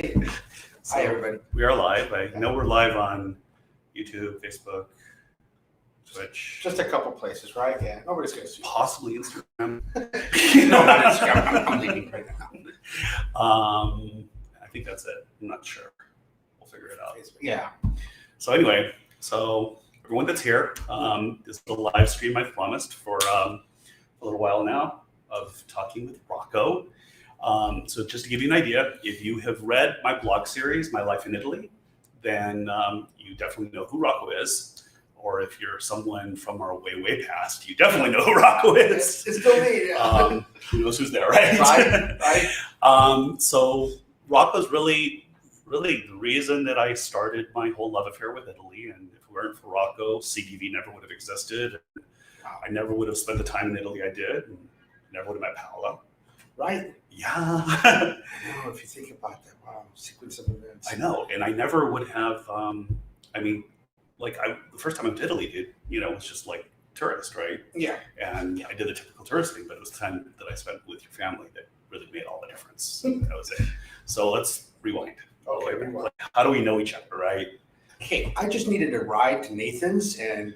Hey. Hi, everybody. We are live. I know we're live on YouTube, Facebook, Twitch. Just a couple places, right? Yeah. Nobody's going to see. Possibly Instagram. No, not Instagram. I'm leaving right now. I think that's it. I'm not sure. We'll figure it out. Yeah. So anyway, everyone that's here, this is a live stream I promised for a little while now of talking with Rocco. So just to give you an idea, if you have read my blog series, My Life in Italy, then you definitely know who Rocco is. Or if you're someone from our way past, you definitely know who Rocco is. It's still me. Yeah. Who knows who's there, right? Right. So Rocco's really the reason that I started my whole love affair with Italy. And if it weren't for Rocco, CTV never would have existed. I never would have spent the time in Italy I did. And never would have met Paola. Right? Yeah. I know, if you think about that, wow, sequence of events. I know. And I never would have, the first time I went to Italy, it was just like tourist, right? Yeah. And I did the typical tourist thing, but it was the time that I spent with your family that really made all the difference. That was it. So let's rewind. Okay, rewind. Like, how do we know each other, right? Hey, I just needed a ride to Nathan's, and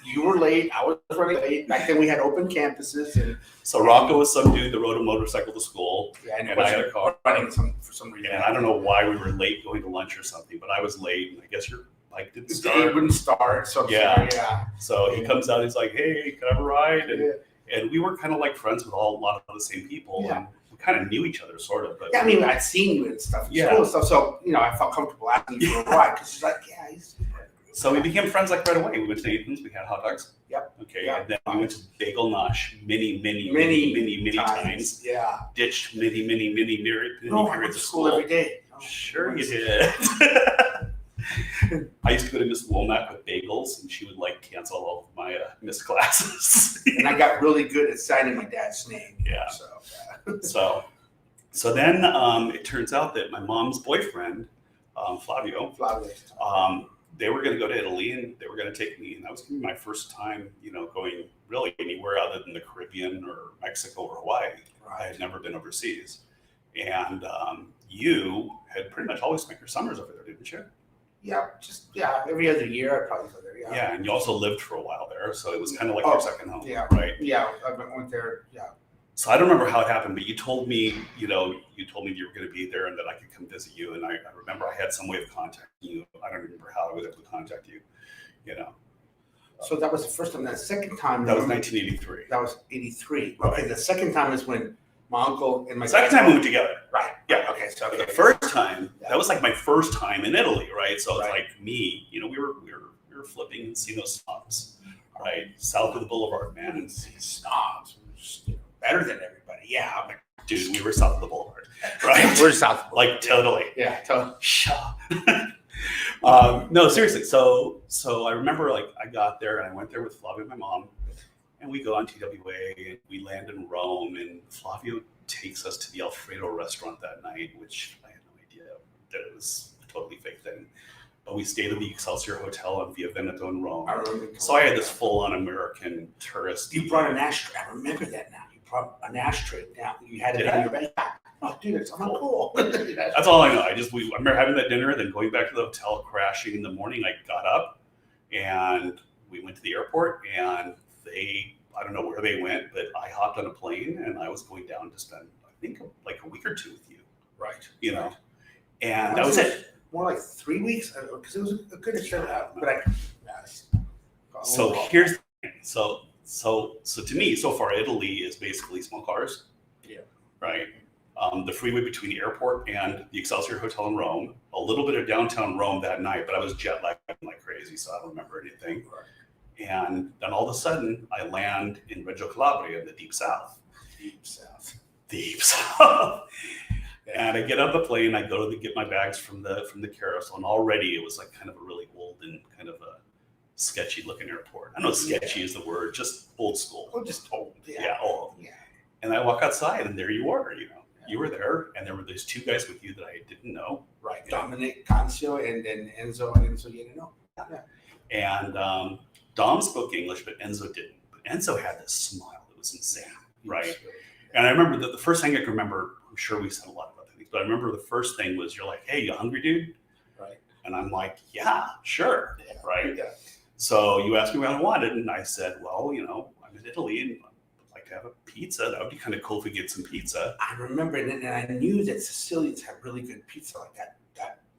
you were late. I was running late. Back then, we had open campuses, and so Rocco was some dude that rode a motorcycle to school, and I had a car running for some reason. And I don't know why we were late going to lunch or something, but I was late, and I guess your bike didn't start. It wouldn't start, so yeah. So he comes out, he's like, "Hey, can I have a ride?" And we were kind of like friends with a lot of the same people. Yeah. And we kind of knew each other, sort of. But yeah, I mean, I'd seen you and stuff, school and stuff, so I felt comfortable asking you for a ride because she's like, "Yeah, he's." So we became friends like right away. We went to Nathan's. We had hot dogs. Yep. Okay. Yep. And then we went to Bagel Nosh many times. Yeah. Ditched many I went periods to of school every day. Sure you did. I used to go to Miss Womack with bagels, and she would cancel all of my missed classes. And I got really good at signing my dad's name. Yeah. So then it turns out that my mom's boyfriend, Flavio, they were going to go to Italy, and they were going to take me, and that was going to be my first time, going really anywhere other than the Caribbean or Mexico or Hawaii. Right. I had never been overseas, and you had pretty much always spent your summers over there, didn't you? Yeah, every other year I'd probably go there. Yeah. Yeah, and you also lived for a while there, so it was kind of like your second home. Yeah. Right. Yeah, I went there. Yeah. So I don't remember how it happened, but you told me, you were going to be there and that I could come visit you. And I remember I had some way of contacting you. I don't remember how I was able to contact you, So that was the first time. That second time. That was 1983. That was 83. Right. Okay, the second time is when my uncle and my second time we moved together. Right. Yeah. Okay. So the first time, that was like my first time in Italy, right? So it's like me, we were flipping and seeing those snobs, right? South of the Boulevard, man. And snobs. Better than everybody, yeah. But dude, we were south of the Boulevard, right? We're south, like totally. Yeah, totally. No, seriously. So I remember I got there and I went there with Flavio and my mom, and we go on TWA and we land in Rome, and Flavio takes us to the Alfredo restaurant that night, which I had no idea that it was a totally fake thing. But we stayed at the Excelsior Hotel on Via Veneto in Rome. So I had this full-on American tourist. You brought an ashtray. I remember that now. An ashtray down. You had it in your bag. Oh, dude, it's cool. That's all I know. I remember having that dinner, then going back to the hotel, crashing in the morning. I got up and we went to the airport, and I don't know where they went, but I hopped on a plane and I was going down to spend, I think, like a week or two with you. Right. And that was it. More like 3 weeks, because it was a good turnout. But so here's the thing. So to me, so far, Italy is basically small cars. Yeah. Right. The freeway between the airport and the Excelsior Hotel in Rome, a little bit of downtown Rome that night, but I was jet lagged like crazy, so I don't remember anything. Right. And then all of a sudden, I land in Reggio Calabria in the deep south. Deep south. And I get on the plane, I go to get my bags from the carousel, and already it was like kind of a really old and kind of a sketchy looking airport. I know sketchy is the word, just old school. Oh, just old. Yeah, old. Yeah. And I walk outside, and there you were, You were there, and there were these two guys with you that I didn't know. Right, Dominic Cancio and then Enzo you didn't know. Yeah. And Dom spoke English, but Enzo didn't. But Enzo had this smile that was insane, right? And I remember the first thing I can remember, I'm sure we said a lot about that, But I remember the first thing was you're like, hey, you hungry, dude? Right. And I'm like, yeah, sure. Yeah. Right. Yeah. So you asked me what I wanted, and I said, well, I'm in Italy and I'd like to have a pizza. That would be kind of cool if we get some pizza. I remember, and I knew that Sicilians have really good pizza like that.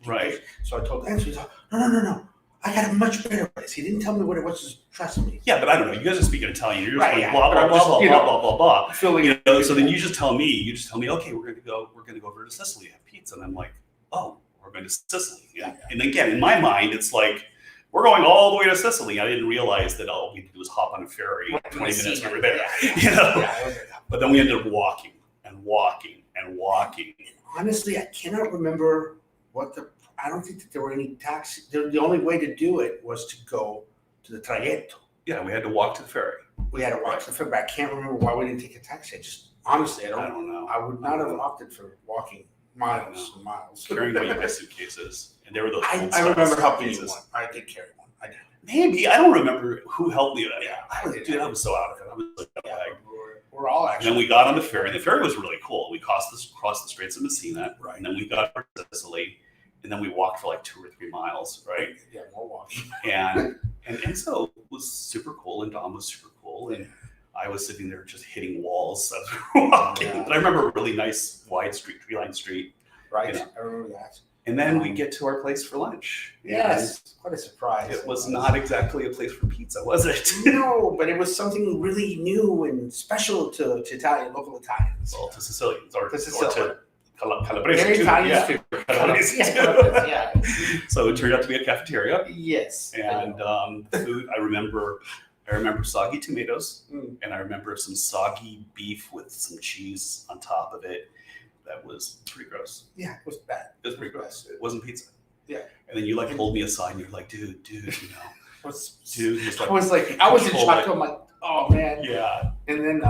Right. So I told Lance, he's like, no. I got a much better place. He didn't tell me what it was. Just trust me. Yeah, but I don't know. You guys are speaking Italian. You're just Right, like yeah. blah blah blah blah blah blah blah. Feeling, So then you just tell me, okay, we're gonna go over to Sicily and have pizza, and I'm like, oh, we're going to Sicily. Yeah. And again, in my mind, it's like we're going all the way to Sicily. I didn't realize that all we had to do was hop on a ferry. 20 minutes we were there. But then we ended up walking and walking and walking. Honestly, I cannot remember I don't think that there were any taxis. The only way to do it was to go to the trayecto. Yeah, we had to walk to the ferry. We had to walk to the ferry, but I can't remember why we didn't take a taxi. Honestly, I don't know. I would not have opted for walking miles and miles. Carrying away my suitcases. And there were those I remember helping you one. I did carry one. I did. Maybe. I don't remember who helped me. Yeah. I was so out of it. I was like, we're all actually. And then we got on the ferry. The ferry was really cool. We crossed the Straits of Messina. Right. And then we got to Sicily. And then we walked for like 2 or 3 miles, right? Yeah, more walking. And so it was super cool, and Dom was super cool, and I was sitting there just hitting walls as we were walking. Yeah. But I remember a really nice wide street, tree-lined street. Right, I remember that. And then we get to our place for lunch. Yes, what a surprise. It was not exactly a place for pizza, was it? No, but it was something really new and special to local Italians. Well, to Sicilians, or Sicilians. to Calabrese Very too. Italians too. Calabrese too. Yeah. So it turned out to be a cafeteria. Yes. And food, I remember soggy tomatoes, and I remember some soggy beef with some cheese on top of it. That was pretty gross. Yeah, it was bad. It was pretty gross. It wasn't pizza. Yeah. And then you like pulled me aside and you're like, dude, I was in shock. I'm like, oh man. Yeah. And then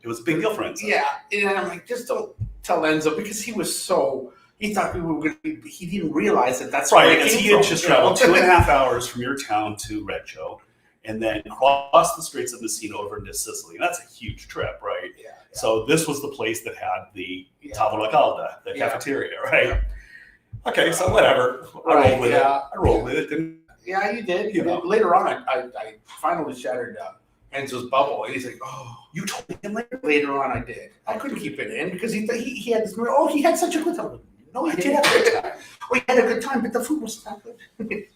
it was a big deal for Enzo. Yeah. And then I'm like, just don't tell Enzo, because he thought we were going to be, he didn't realize that's right. Because he had just traveled 2.5 hours from your town to Reggio, and then crossed the Straits of Messina over into Sicily. And that's a huge trip, right? Yeah. So this was the place that had the tavola calda, the cafeteria, right? Yeah. Okay, so whatever. I rolled with it. I rolled with it. Didn't, yeah, you did. You did. Later on, I finally shattered Enzo's bubble, and he's like, "Oh, you told him later." Later on, I did. I couldn't keep it in because he had this. Oh, he had such a good time. No, he did have a good time. We had a good time, but the food was not good.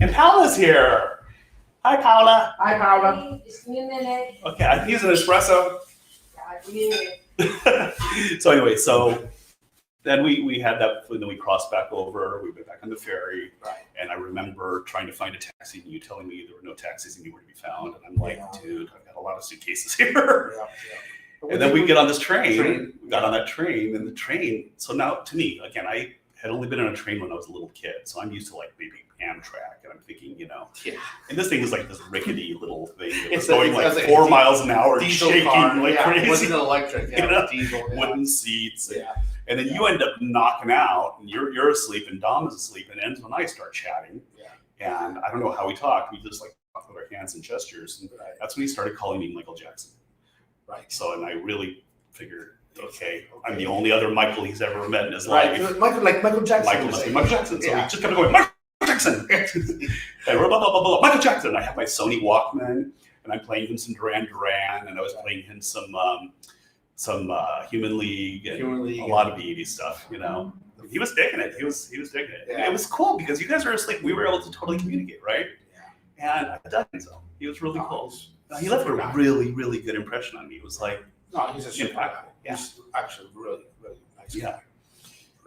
And Paola's here. Hi, Paola. Hi, Paola. Just give me a minute. Okay, I can use an espresso. Yeah, give me a minute. So anyway, then we had that food, and then we crossed back over. We went back on the ferry, right. And I remember trying to find a taxi, and you telling me there were no taxis anywhere to be found. And I'm like, dude, I've got a lot of suitcases here. Yeah. And then we get on this train. We got on that train, and the train. So now, to me, again, I had only been on a train when I was a little kid, so I'm used to like maybe Amtrak, and I'm thinking, Yeah. And this thing was like this rickety little thing. It was It's going like 4 miles an hour, shaking car. like crazy. It wasn't electric. Yeah, diesel. Yeah. Wooden seats. Yeah. And then you end up knocking out, and you're asleep, and Dom is asleep, and Enzo and I start chatting. Yeah. And I don't know how we talked. We just like talked with our hands and gestures, and that's when he started calling me Michael Jackson. Right. So, and I really figured, okay, I'm the only other Michael he's ever met in his life. Michael Jackson. Michael must be Michael Jackson. So he just kept going, Michael Jackson. And we're blah, blah, blah, blah, Michael Jackson. I have my Sony Walkman, and I'm playing him some Duran Duran, and I was playing him some Human League, and a lot of the 80s stuff, He was digging it. He was digging it. Yeah. It was cool because you guys were asleep. We were able to totally communicate, right? Yeah. And I dug him so. He was really cool. He left a really, really good impression on me. It was like, no, he's a super guy. Yeah. He's actually really, really nice. Yeah. Guy.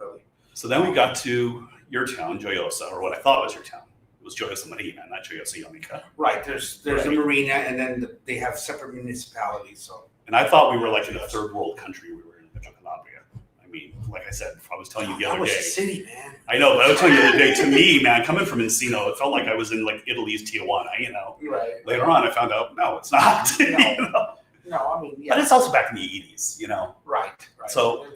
Really. So then we got to your town, Gioiosa, or what I thought was your town. It was Gioiosa Marina, not Gioiosa Ionica. Right. There's a marina, and then they have separate municipalities. So. And I thought we were like in a third world country. We were in Reggio Calabria. I mean, like I said, I was telling you the other day. That was a city, man. I know, but I was telling you the other day, to me, man, coming from Encino, it felt like I was in like Italy's Tijuana, Right. Later on, I found out, no, it's not. No, I mean, yeah. But it's also back in the 80s, Right. So,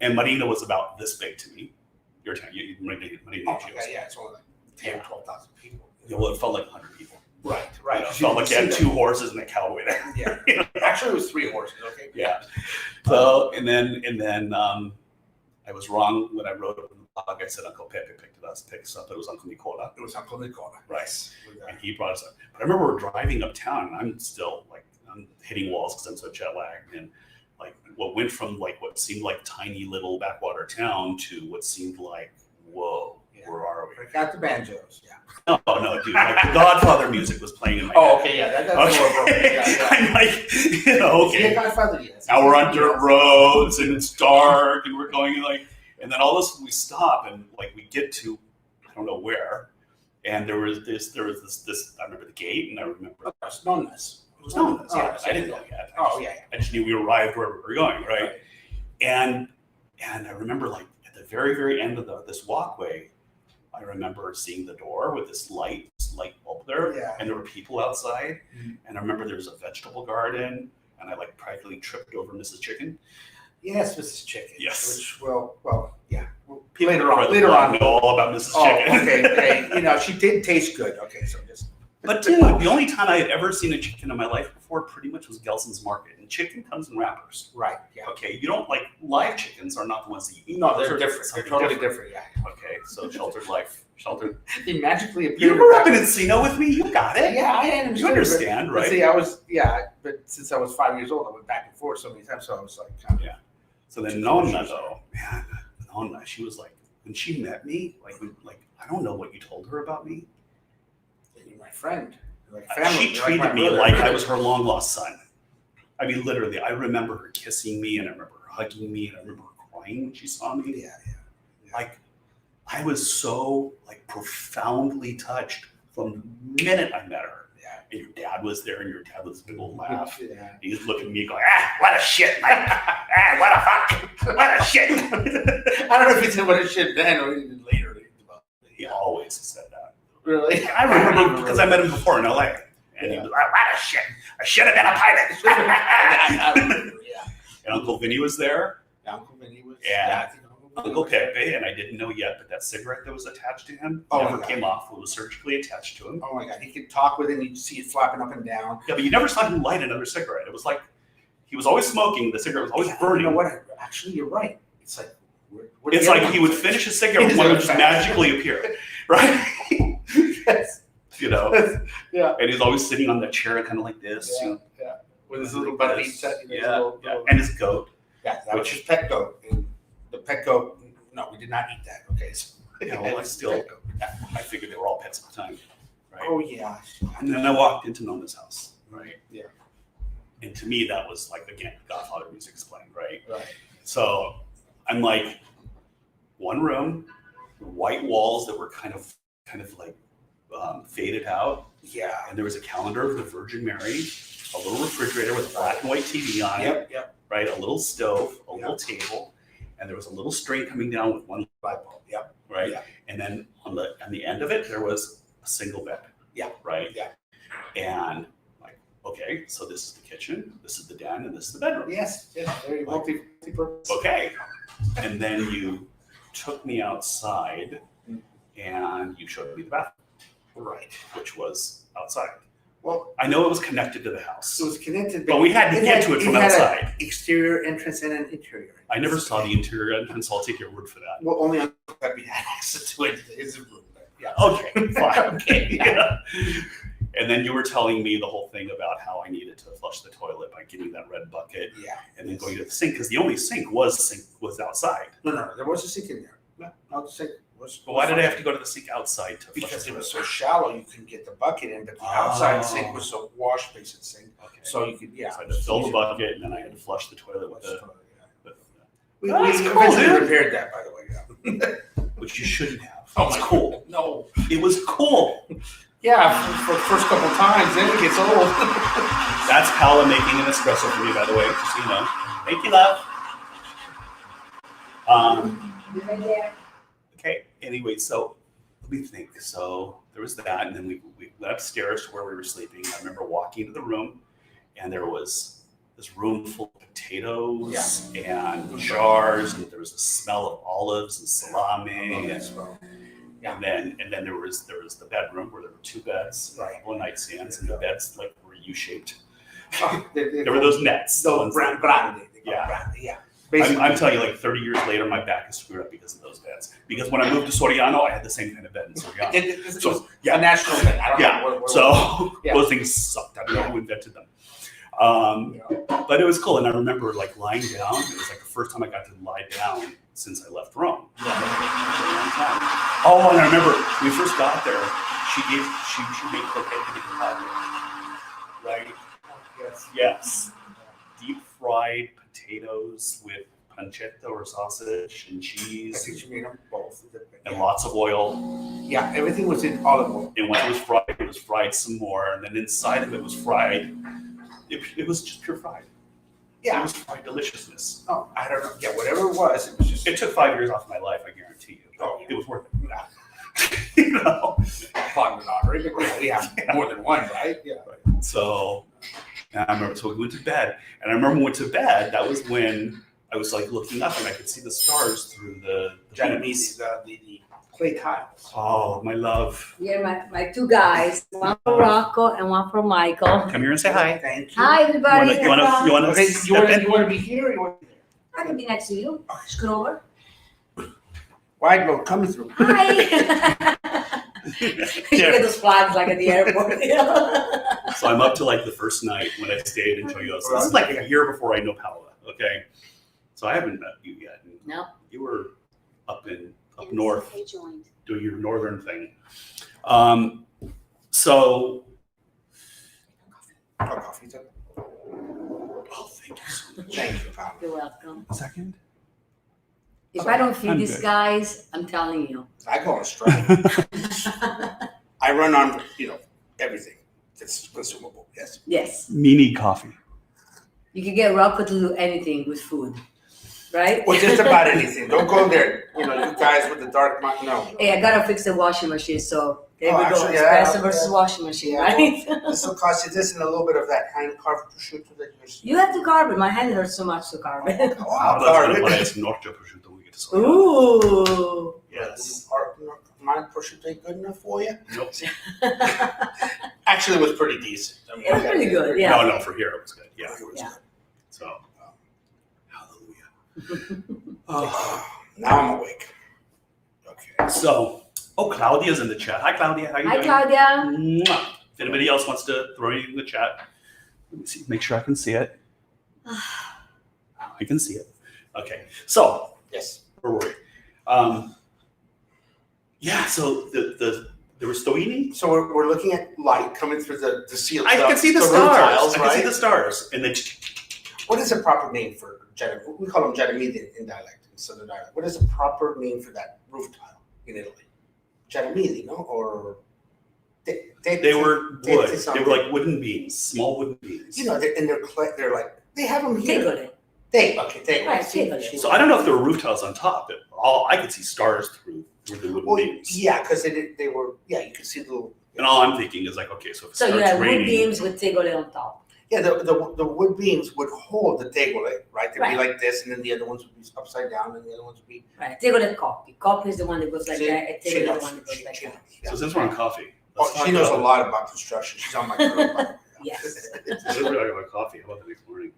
and Marina was about this big to me. Your town, Marina. Yeah, it's only like 10, 12,000 people. Yeah, well, it felt like 100 people. Right. It felt like you had 2 horses and a cowboy there. Yeah. Actually, it was 3 horses. Okay. Yeah. So and then I I was wrong when I wrote it in the blog. I said Uncle Pepe picked us up. It was Uncle Nicola. It was Uncle Nicola. Right. Yes. And he brought us up. But I remember we're driving uptown, and I'm still like, I'm hitting walls because I'm so jet lagged. And like what went from like what seemed like tiny little backwater town to what seemed like, whoa, where are we? Break out the banjos. Yeah. No, dude. Like the Godfather music was playing in my Oh, head. okay, yeah, that's more appropriate. Yeah. I'm like, okay. Yeah, Godfather, yes. Now we're on dirt roads and it's dark and we're going like, and then all of a sudden we stop and like we get to, I don't know where, and there was this. I remember the gate, and I remember. It was Nonnas. It was Nonnas. Yeah, I didn't know yet. I just knew we arrived where we were going, right? And I remember like at the very, very end of this walkway, I remember seeing the door with this light bulb there, and there were people outside. Mm-hmm. And I remember there was a vegetable garden, and I like practically tripped over Mrs. Chicken. Yes, Mrs. Chicken. Yes. Which, well, yeah. People later on, know all about Mrs. Chicken. Okay. She did taste good. Okay, so just. But dude, the only time I had ever seen a chicken in my life before pretty much was Gelson's Market. And chicken comes in wrappers. Right, yeah. Okay, you don't like live chickens are not the ones that you eat. No, they're different. They're totally different, yeah. Okay, so sheltered life. Sheltered. They magically appear. You grew up in Encino with me, you got it. Yeah, I understand. You understand, right? See, but since I was 5 years old, I went back and forth so many times, so I was like, kind of. Yeah. So then Nonna, though, man, Nonna, she was like, when she met me, like I don't know what you told her about me. You're my friend. You're like family. She treated me like I was her long lost son. I mean, literally, I remember her kissing me, and I remember her hugging me, and I remember her crying when she saw me. Yeah. Like, I was so like profoundly touched from the minute I met her. And your dad was there, and your dad was a big old laugh. Yeah. He was looking at me going, what a shit, Mike. What a fuck. What a shit. I don't know if he said what a shit then or even later. He always said that. Really? I remember because I met him before in LA. And he was like, what a shit. I should have been a pilot. I remember, yeah. And Uncle Vinny was there. Uncle Vinny was Yeah. Uncle Pepe, and I didn't know yet, but that cigarette that was attached to him never came off. It was surgically attached to him. Oh my God, he could talk with it, and you'd see it flapping up and down. Yeah, but you never saw him light another cigarette. It was like, he was always smoking, the cigarette was always burning. You know what? Actually, you're right. It's like, it's like he would finish a cigarette, one would just magically appear, right? Yes. You know? Yeah. And he's always sitting on that chair kind of like this. Yeah. You know? Yeah. With his little butt pizza. Yeah. And his goat. Yeah, that was his pet goat. And the pet goat, no, we did not eat that. Okay. So, yeah, well, I figured they were all pets at the time. Right? Oh, yeah. And then I walked into Nona's house, right? Yeah. And to me, that was like, again, Godfather music is playing, right? Right. So I'm like, one room, white walls that were kind of like faded out. Yeah. And there was a calendar of the Virgin Mary, a little refrigerator with a black and white TV on it. Yep. Right? A little stove, a little table, and there was a little string coming down with one light bulb. Yep. Right? Yeah. And then on the end of it, there was a single bed. Yeah. Right? Yeah. And like, okay, so this is the kitchen, this is the den, and this is the bedroom. Yes. Very multi-purpose. Okay. And then you took me outside and you showed me the bathroom. Right. Which was outside. Well, I know it was connected to the house. it was connected, but we had to get to it from outside. An exterior entrance and an interior entrance. I never saw the interior entrance, so I'll take your word for that. Well, only Uncle Pepe had access to it. His room. Yeah. Okay, fine. Okay. Yeah. And then you were telling me the whole thing about how I needed to flush the toilet by getting that red bucket. Yeah. And then going to the sink, because the only sink was outside. No, there was a sink in there. No, the sink was. But why did I have to go to the sink outside to flush Because the it was toilet? so shallow, you couldn't get the bucket in, but the outside sink was a wash basin sink. Okay. So you could, So I had to fill the bucket, and then I had to flush the toilet with the. We Oh, that's cool, eventually dude. repaired that, by the way. Yeah. Which you shouldn't have. Oh, It's my cool. No. It was cool. Yeah, for the first couple times, then it gets old. That's Paola making an espresso for me, by the way, just so you know. Thank you, love. Okay, anyway, so let me think. So there was that, and then we went upstairs to where we were sleeping. I remember walking into the room, and there was this room full of potatoes and jars, and there was a smell of olives and salami. And then there was the bedroom where there were two beds, a couple of nightstands, and the beds like were U-shaped. There were those nets. Those grande. Yeah. Yeah. Basically, I'm telling you, like 30 years later, my back is screwed up because of those beds. Because when I moved to Soriano, I had the same kind of bed in Soriano. it was So, a national thing. I don't Yeah. know what So Yeah. those things sucked. I don't know who invented them. But it was cool. And I remember like lying down. It was like the first time I got to lie down since I left Rome. Oh, and I remember when we first got there, she made croquette de cacahuate. Right? Yes. Deep fried potatoes with pancetta or sausage and I cheese think you made them both. and lots of oil. Yeah, everything was in olive oil. And when it was fried some more. And then inside of it was fried. It was just pure fried. It Yeah. was fried deliciousness. Oh, I don't know. Yeah, whatever it was just. It took 5 years off my life, I guarantee you. Oh, It was worth it. Nah, You know? fun lottery, but we have more than one, right? Yeah. So and I remember, so we went to bed. And I remember when we went to bed, that was when I was like looking up and I could see the stars through the Japanese, beams. the clay tiles. Oh, my love. Here are my two guys, one for Rocco and one for Michael. Come here and say hi. Thank you. Hi, everybody. You want to Okay, step in? you want to be here or you want to be there? I can be next to you. Scoot over. Wide load coming through. Hi. You get those flags like at the airport. So I'm up to like the first night when I stayed in Toyota. So this is like a year before I know Paola, okay? So I haven't met you yet. No. You were up north They joined. doing your northern thing. So, Oh, coffee's up. oh, thank you so much. Thank you, Paola. You're welcome. A second. If I don't feed I'm these good. guys, I'm telling you. I go on strike. I run on, everything that's consumable. Yes. Yes. Me need coffee. You can get Rocco to do anything with food, right? Well, just about anything. Don't go there. You guys with the dark mind. No. Hey, I gotta fix the washing machine, so there Oh, we go. actually, yeah, Espresso versus yeah. washing machine, Yeah. right? This will cost you this and a little bit of that hand carved prosciutto that you're. You have to carve it. My hand hurts so much to carve it. Oh, That's carve what it. it's Norte prosciutto when we get to Soriano. Ooh. Yes. My prosciutto ain't good enough for you? Nope. Actually, it was pretty decent. I mean, It was pretty good, yeah. No, for here it was good. Yeah. It was Yeah. good. So, hallelujah. Oh, now I'm awake. Okay. So, Claudia's in the chat. Hi, Claudia. How you Hi, doing? Claudia. Mwah. If anybody else wants to throw anything in the chat, let me see. Make sure I can see it. I can see it. Okay. So, Yes. where were we? Yeah. So there was Stoini. So we're looking at light coming through the seal. I can see the roof stars. tiles, I can see right? the stars, and then What is the proper name for We call them Genovese in dialect, in southern dialect. What is the proper name for that roof tile in Italy? Genovese, no? Or they were wood. They were something. like wooden beams, small wooden beams. They're like they have them here. Tegole. They Right, tegole. So I don't know if there were roof tiles on top, but all I could see stars through the wooden Well, beams. yeah, because they were. Yeah, you could see the little. And all I'm thinking is like, okay, so if it So you starts have wood raining, beams with tegole on top. Yeah, the wood beams would hold the tegole, right? They'd Right. be like this, and then the other ones would be upside down, and the other ones would be. Right. Tegole copy. Copy is the one that goes like She- that. And she tegole is the knows. one that goes like She- that. yeah. so since we're on coffee, Oh, let's talk she knows a about- lot about construction. She's on my group. Yes. Since we're talking about coffee, how about the next morning?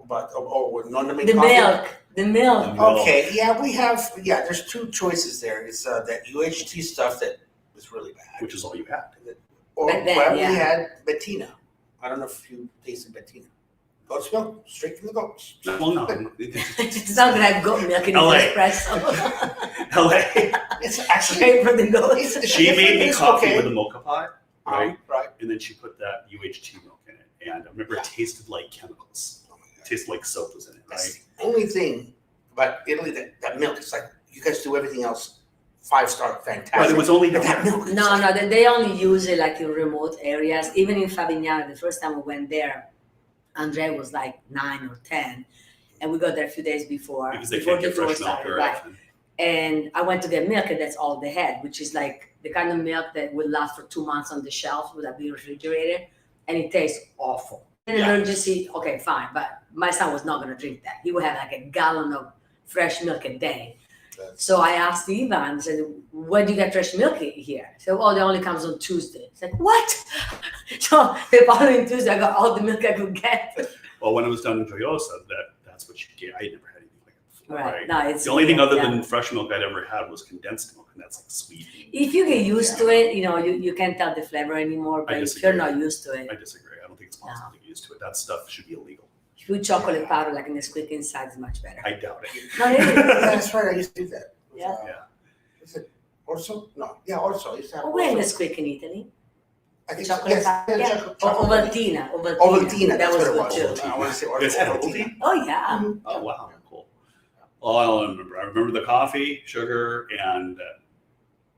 But no, I mean, The milk. The milk. Okay, there's two choices there. It's that UHT stuff that is really bad. Which is all you had. Or Back then, well, yeah. we had Bettina. I don't know if you tasted Bettina. Goat's milk, straight from the goats. Well, no. It's not gonna have goat milk in the LA. espresso. LA. It's actually Straight from the goat. She made me It's coffee okay. with a mocha pot, right? Right. And then she put that UHT milk in it. And I remember it tasted like chemicals. Oh my It God. tasted like soap was in it, That's right? the only thing about Italy that milk is like you guys do everything else 5-star fantastic. But it was only But that milk. is No, like- they only use it like in remote areas. Even in Favignana, the first time we went there, Andre was like 9 or 10, and we got there a few days before. Because they before can't get the tour fresh milk started, very right? often. And I went to get milk, and that's all they had, which is like the kind of milk that would last for 2 months on the shelf without being refrigerated, and it tastes awful. An Yeah. emergency, okay, fine, but my son was not going to drink that. He would have like a gallon of fresh milk a day. So I asked Ivan, I said, when do you get fresh milk here? He said, oh, it only comes on Tuesday. I said, what? So the following Tuesday, I got all the milk I could get. Well, when I was down in Toyosa, that's that's what you get. I never had anything like it before. Right. No, it's The only thing other yeah. than fresh milk I'd ever had was condensed milk, and that's like sweet. If you get used to it, you can't tell the flavor anymore. But if you're not used to it, I disagree. I don't think it's possible to get used to it. That stuff should be illegal. if you put chocolate powder like in the squeak inside, it's much better. I doubt it. No, it is. That's right. I used to do that. Yeah. Is it Orso? No. Yeah, Orso. I used to have Oh, where in the Orso. squeak in Italy? I think Chocolate yes, powder? yeah, Yeah. chocolate. Ovaltine. Ovaltine. That That's was what it good was. too. I want to say Orso. Is that Ovaltine. Ovaltine? Oh yeah. Oh wow, cool. Oh, I remember. I remember the coffee, sugar, and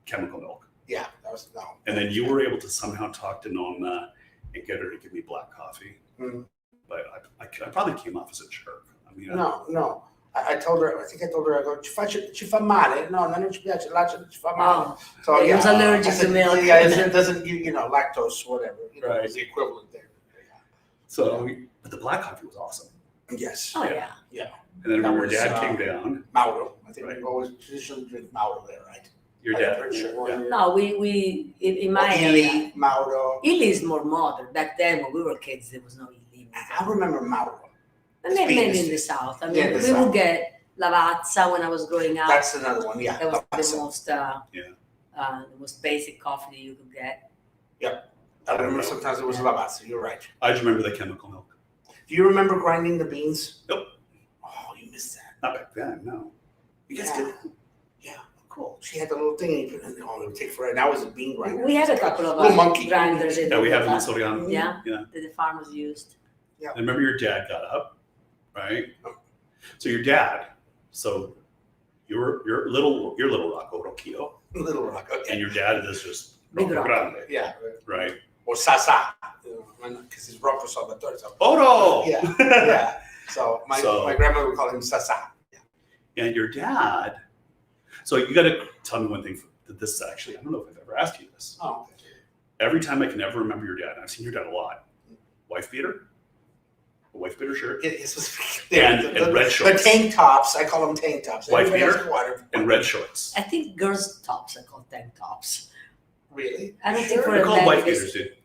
chemical milk. Yeah, that was no. And then you were able to somehow talk to Nonna and get her to give me black coffee. Mhm. But I probably came off as a jerk. I mean, No. I told her. I think I told her. I go. Ci fa male? No, non ci piace. Ci fa male. Oh, So he was allergic I said, to milk. Yeah, it doesn't. Lactose, whatever. Right. It's the equivalent there. so but the black coffee was awesome. Yes. oh yeah. And then I remember That was, Dad came down. Mauro. I think Right. we always traditionally drink Mauro there, right? Your I'm dad. pretty sure. Yeah. No, we in my Or area, Illy, Mauro. Italy is more modern. Back then, when we were kids, there was no Italy. I remember Mauro. And maybe in the south. I mean, Yeah, in the we south. would get Lavazza when I was growing up. That's another one. Yeah. That was Lavazza. the most basic coffee that you could get. I remember sometimes it was Lavazza. You're right. I just remember the chemical milk. Do you remember grinding the beans? Nope. Oh, you missed that. Not back then, no. You guys Yeah. did it? Yeah, cool. She had the little thing you put in there. Oh, it would take forever. That was a bean grinder. We had a couple of Little monkey. grinders in Yeah, we have them in the Soriano. Yeah. Yeah. that the farmers used. I remember your dad got up, right? So your dad, so your little Rocco Rocchio, Little Rock. Okay. and your dad is just Big Rocco Rocco. Grande, Yeah. right? Or Sasa. Because he's Rocco Salvatore. So. Oro! Yeah. Yeah. So my grandmother would call him Sasa. And your dad, so you got to tell me one thing. This is actually, I don't know if I've ever asked you this. Oh. Every time I can never remember your dad, and I've seen your dad a lot. Wife beater? A wife beater shirt? And red The shorts. tank tops. I call them tank tops. Wife Everybody else beater? can water. And red shorts. I think girls' tops are called tank tops. Really? I don't You think sure? for They're a called man wife they- beaters, dude.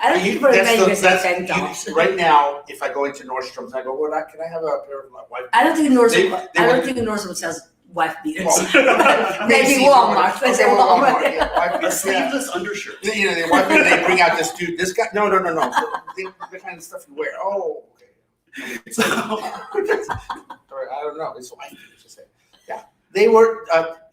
I don't think for a man you say tank tops. Right now, if I go into Nordstrom's, I go, well, can I have a pair of my wife? I don't think Nordstrom. They I don't want- think Nordstrom sells wife beaters. Well, Maybe Macy's Walmart. or Let's say whatever. Okay, Walmart. yeah, wife A beater, yeah. sleeveless undershirt. They wife beater, they bring out this dude. This guy. No. The kind of stuff you wear. Oh, okay. So, Sorry, I don't know. It's wife beaters. Just say. Yeah, they were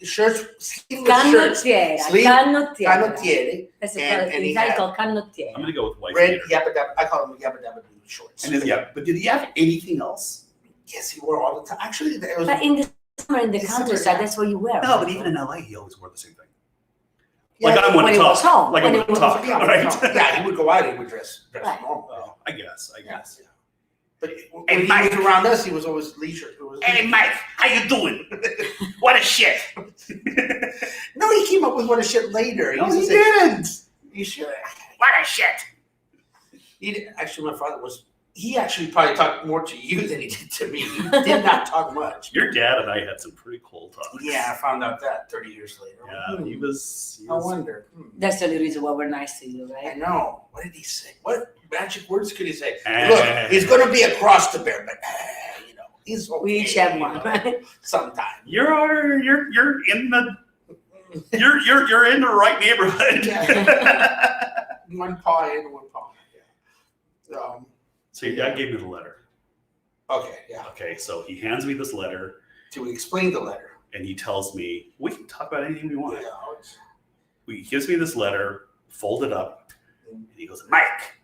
shirts, sleeveless shirts, Canottiera. Sleeve- Canottiera. canottiere, That's and he in Italy had- called I'm canottiera. going to go with wife red beater. yabba dabba. I call them yabba dabba doo shorts. And but did he have anything else? Yes, he wore all the time. Actually, it was. But in the summer, in the It's summer, countryside, yeah. that's what you wear. No, but even in LA, he always wore the same thing. Yeah, Like I'm when one he to was talk. home, Like when I'm he one to was- talk. Yeah, Right? yeah, he would go out. He would dress Right. normal. Well, I guess. Yeah. But when Hey, he Mike. was around us, he was always leisure. It was Mike, how you doing? What a shit. No, he came up with what a shit later. No, used to he say, didn't. You should. What a shit. He did, actually, my father was. He actually probably talked more to you than he did to me. He did not talk much. Your dad and I had some pretty cool talks. Yeah, I found out that 30 years later. Yeah, he was. I wonder. That's the only reason why we're nice to you, I right? know. What did he say? What magic words could he say? Eh. Look, he's going to be across the bear, but he's okay. We each have you one, know, right? Sometime. You're in the you're in the right neighborhood. One paw in, one paw. Yeah. So your dad gave me the letter. Okay, yeah. Okay, so he hands me this letter To explain the letter. and he tells me we can talk about anything we want. Yeah. He gives me this letter, folded up, and he goes, Mike,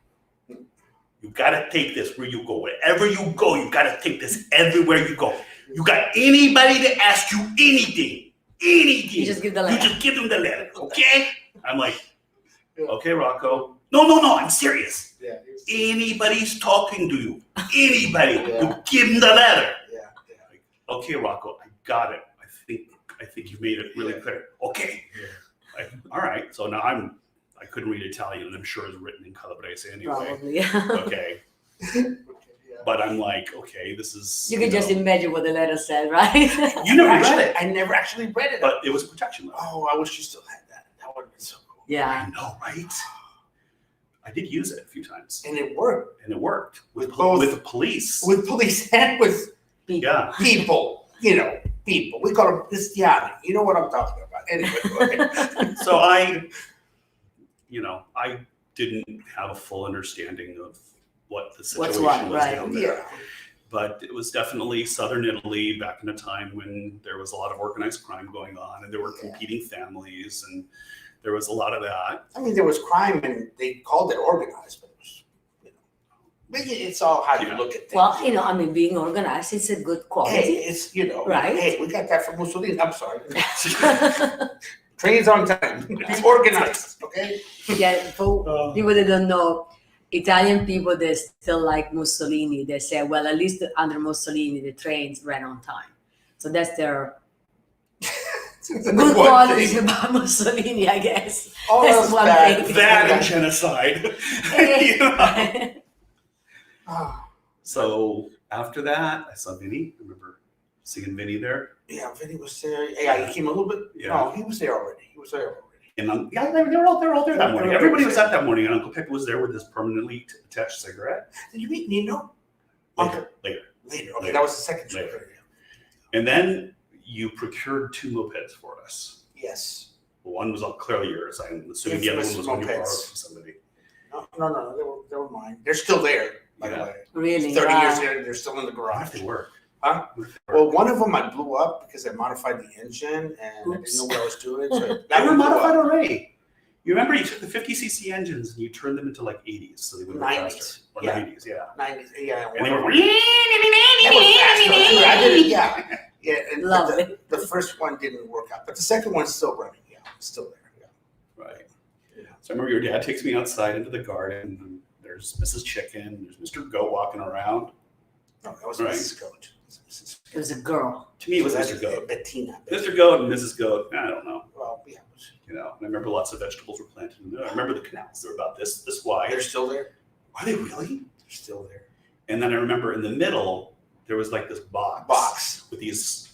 you gotta take this where you go. Wherever you go, you gotta take this everywhere you go. You got anybody to ask you anything. You just give the You letter. just give them the letter, okay? I'm like, Yeah. okay, Rocco. No, I'm serious. Yeah. Anybody's talking to you. Anybody. Yeah. You give them the letter. Yeah. Okay, Rocco, I got it. I think you've made it really clear. Okay. All right. So now I couldn't read Italian, and I'm sure it's written in Calabrese anyway. Probably. Yeah. Okay. Yeah. But I'm like, okay, this is. You can just know, imagine what the letter said, right? You never read Actually, it, I never actually read it. but it was a protection letter. Oh, I wish you still had that. That would have been so cool. Yeah. I know, right? I did use it a few times, And it worked and it worked With both- with the police. with police and with People. Yeah. People. We call them Cristiani. You know what I'm talking about. Anyway, go ahead. So I didn't have a full understanding of what the What's situation what, was right. down there. Yeah. But it was definitely Southern Italy back in a time when there was a lot of organized crime going on and there were competing families and there was a lot of that. I mean, there was crime and they called it organized, but it was, maybe it's all how you look at things. Well, being organized, it's a good Hey, quality. it's, Right. hey, we got that from Mussolini. I'm sorry. Trains on time. It's organized, okay? Yeah, for people that don't know, Italian people, they still like Mussolini. They say, well, at least under Mussolini, the trains ran on time. So that's their good qualities about Mussolini, I guess. All That's else one bad. thing. That and genocide. You know? Ah, So after that, I saw Vinny. I remember seeing Vinny there. yeah, Vinny was there. Yeah, he came a little bit. Yeah. No, he was there already. And they were all there that morning. Everybody Everybody was was out that morning, and Uncle Pepe was there with his permanently attached cigarette. Did you meet Nino? Later. Later. Okay, Later. that was the second trip. Later. And then you procured 2 mopeds for us. Yes. One was clearly yours. I'm assuming the other one was one you borrowed from somebody. No, they were mine. They're still there, by the Yeah. way. Really? 30 Wow. years later, they're still in the How garage. did they work? Huh? Well, one of them I blew up because I modified the engine and I Oops. didn't know what I was doing. So They that were one blew modified up. already. You remember you took the 50cc engines and you turned them into like 80s, so they would go 90s. faster. Or Yeah. 90s, yeah. 90s, yeah. And they were. They were fast, though, too. I did it, yeah. Yeah, and Love but it. the first one didn't work out, but the second one's still running. Yeah, it's still there. Yeah. Right. Yeah. So I remember your dad takes me outside into the garden. And there's Mrs. Chicken. There's Mr. Goat walking around. No, that was Right. Mrs. Goat. It was a girl. To me, it was Mr. Goat. Bettina. Mr. Goat and Mrs. Goat. I don't know. Well, yeah, And I remember lots of vegetables were planted in there. I remember the canals. They're about this wide. they're still there. Are they really? They're still there. And then I remember in the middle there was like this box with these.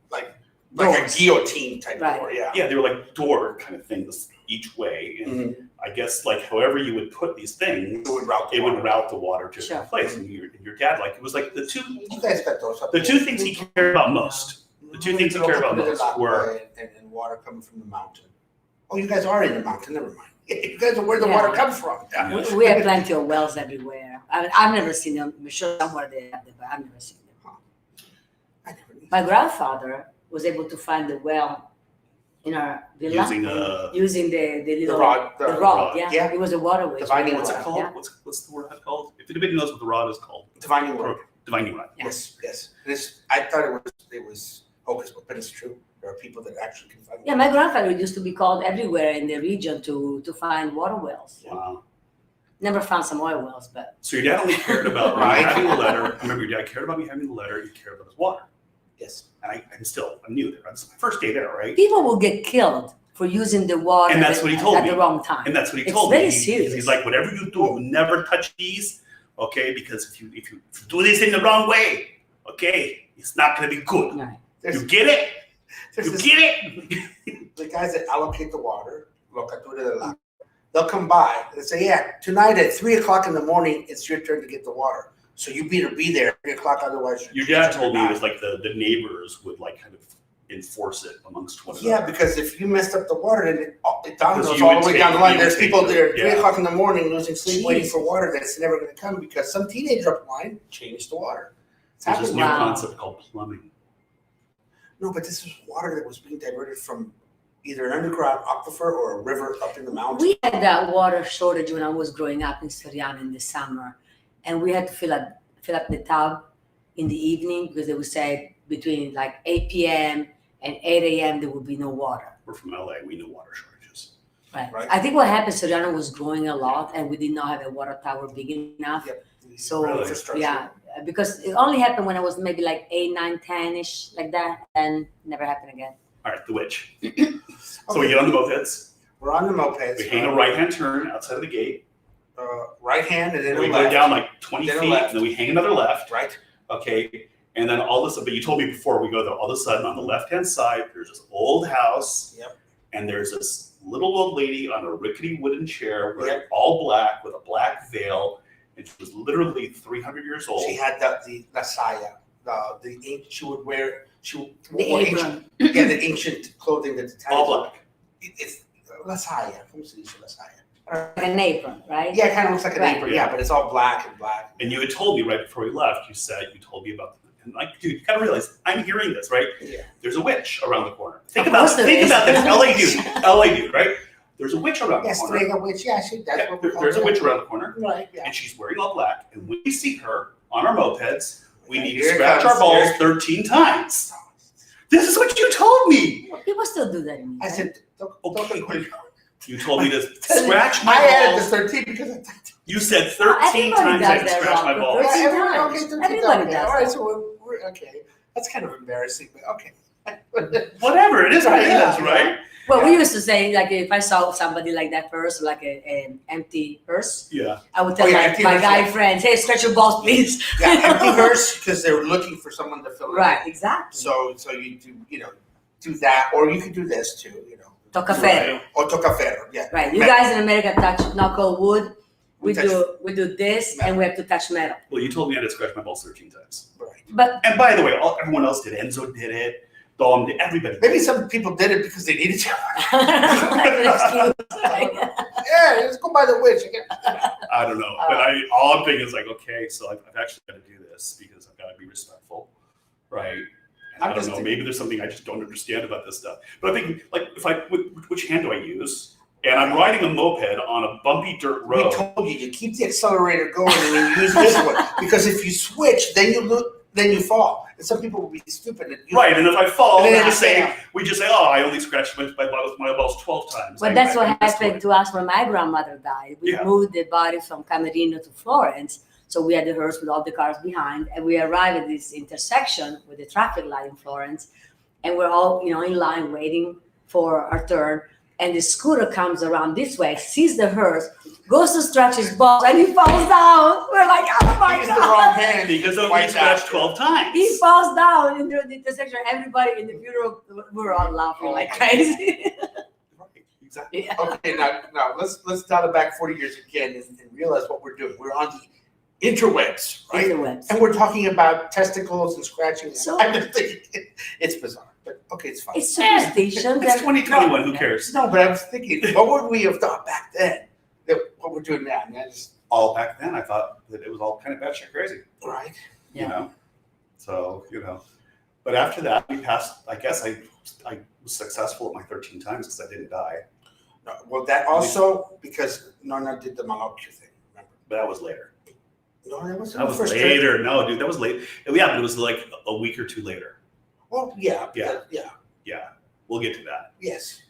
Like Doors. a guillotine type Right. door. Yeah. Yeah, they were like door kind of things each way. And Mhm. I guess like however you would put these things, It would route. it would route the water to Sure. a place. And your dad, like, it was like the two You guys got those up the there. two things he cared about most. The two things he cared about most were and water coming from the mountain. Oh, you guys are in the mountain. Never mind. You guys are where the Yeah. water comes from. Yeah. We have plenty of wells everywhere. I've never seen them. I'm sure somewhere they have them, but I've never seen them. I never knew. My grandfather was able to find the well in our villa using the little rod, the the rod. rod. Yeah. Yeah. It was a waterway. Divining what's it rod. called? Yeah. What's the rod called? If anybody knows what the rod is called, Divining rod. divining rod. Yeah. Yes. I thought it was hocus, but it's true. There are people that actually can find. Yeah, my grandfather used to be called everywhere in the region to find water wells. Wow. Never found some oil wells, but So your dad only cared about me Right. having the letter. I remember your dad cared about me having the letter. He cared about his water. Yes. And I'm new there. It's my first day there, right? people will get killed for using the water And that's what he told at me. the wrong time. And that's what he It's told very me. serious. He's like, whatever you do, you never touch these, okay? Because if you do this in the wrong way, okay, it's not gonna be good. Right. You get it? There's You this, get it? the guys that allocate the water, they'll come by and say, yeah, tonight at 3:00 in the morning, it's your turn to get the water. So you better be there at 3:00, otherwise Your dad told me it was like the neighbors would like kind of enforce it amongst one another. Yeah, because if you messed up the water, then it dominoes Because you all would the way take- down the line. you There's would take people the- there at yeah. 3:00 in the morning losing sleep, waiting Jeez. for water that's never going to come because some teenager up the line changed the water. It's There's this happening new now. Wow. concept called plumbing. No, but this is water that was being diverted from either an underground aquifer or a river up in the mountains. We had that water shortage when I was growing up in Soriano in the summer, and we had to fill up the tub in the evening because they would say between like 8 p.m. and 8 a.m. there would be no water. We're from LA. We know water shortages. Right. Right. I think what happened, Soriano was growing a lot, and we did not have a water tower big enough. Yep. So, Infrastructure. Yeah, because it only happened when I was maybe like 8, 9, 10-ish, like that, and never happened again. All right, the witch. So Okay. we get on the mopeds. We're on the mopeds. We hang a right-hand turn outside of the gate. Right hand and then We a go left. down like 20 Then a feet, left. and then we hang another left. Right. Okay, and then all of a sudden, but you told me before we go there, all of a sudden on the left-hand side, there's this old house. Yep. And there's this little old lady on a rickety wooden chair, wearing Yep. all black with a black veil, and she was literally 300 years old. She had the saya. she would wear The wore apron. the ancient clothing that the Italians. All black. It's lasagna. ¿Cómo se dice lasagna? An apron, right? Yeah, it kind of looks like an Right. apron. Yeah, but it's all black and black. And you had told me right before we left, you told me about, and like, dude, you gotta realize, I'm hearing this, right? Yeah. There's a witch around the corner. Think Of about course there this, is. LA dude, right? There's a witch around Yes, the corner. Strega witch. Yeah, that's Yeah, what we call there's a it. witch around the corner, Right. Yeah. and she's wearing all black. And when we see her on our mopeds, we need to Here it scratch comes, our balls here. 13 times. This is what you told me. People still do that in I said, don't Okay. put it. You told me to scratch my I added the balls. 13 because I You said 13 Everybody times I does can that, scratch my Rocco. balls. Yeah, everyone, times. okay, 13 Everybody okay. does All right, that. so we're okay. That's kind of embarrassing, but okay. Whatever, it is what it Yeah, is, yeah. right? Well, we Yeah. used to say, like, if I saw somebody like that purse, like an empty purse, Yeah. I would tell Oh, yeah, my empty my hearse, guy yeah. friends, hey, stretch your balls, please. Yeah, empty hearse because they were looking for someone to fill it. Right, exactly. So you do that, or you could do this too, Toccaferro. or toccaferro. Yeah. Right. You guys in America touch knuckle wood. We touch- do this, and we have to touch metal. Well, you told me I had to scratch my balls 13 times. Right. But And by the way, everyone else did. Enzo did it. Dom did. Everybody did. Maybe some people did it because they needed to. like an excuse. Right? Yeah, let's go by the witch again. I don't know. But all I'm thinking is like, okay, so I've actually got to do this because I've got to be respectful, right? And I'm I don't just know. thinking- Maybe there's something I just don't understand about this stuff. But I'm thinking, like, which hand do I use? And I'm riding a moped on a bumpy dirt We road. told you keep the accelerator going and then you use this one because if you switch, then you fall. And some people will be stupid. And Right, and if I fall, And then we they just say, say, oh, I only scratched my balls 12 times. But that's what happened to us when my grandmother died. We Yeah. moved the body from Camerino to Florence. So we had the hearse with all the cars behind, and we arrived at this intersection with the traffic light in Florence, and we're all, in line waiting for our turn. And the scooter comes around this way, sees the hearse, goes to stretch his balls, and he falls down. We're like, oh my Use the wrong God. hand. Because I only Wiped scratched out. 12 times. He falls down into the intersection. Everybody in the funeral, we were all laughing like crazy. Right, exactly. Yeah. Okay, now let's dial it back 40 years again and realize what we're doing. We're on the interwebs, right? Interwebs. And we're talking about testicles and scratching. So- I'm just thinking it's bizarre, but okay, it's fine. It's superstition. It's 2021, who cares? No, but I was thinking, what would we have thought back then? That what we're doing now, man, just All back then, I thought that it was all kind of batshit crazy, right. you know? So, but after that, we passed, I guess I was successful at my 13 times because I didn't die. No, well, that also because Nona did the malocchio thing. Remember? But that was later. No, that was That was later. No, dude, that was late. Yeah, but it was like a week or two later. Well, yeah, Yeah. yeah, Yeah, we'll get to that. yes.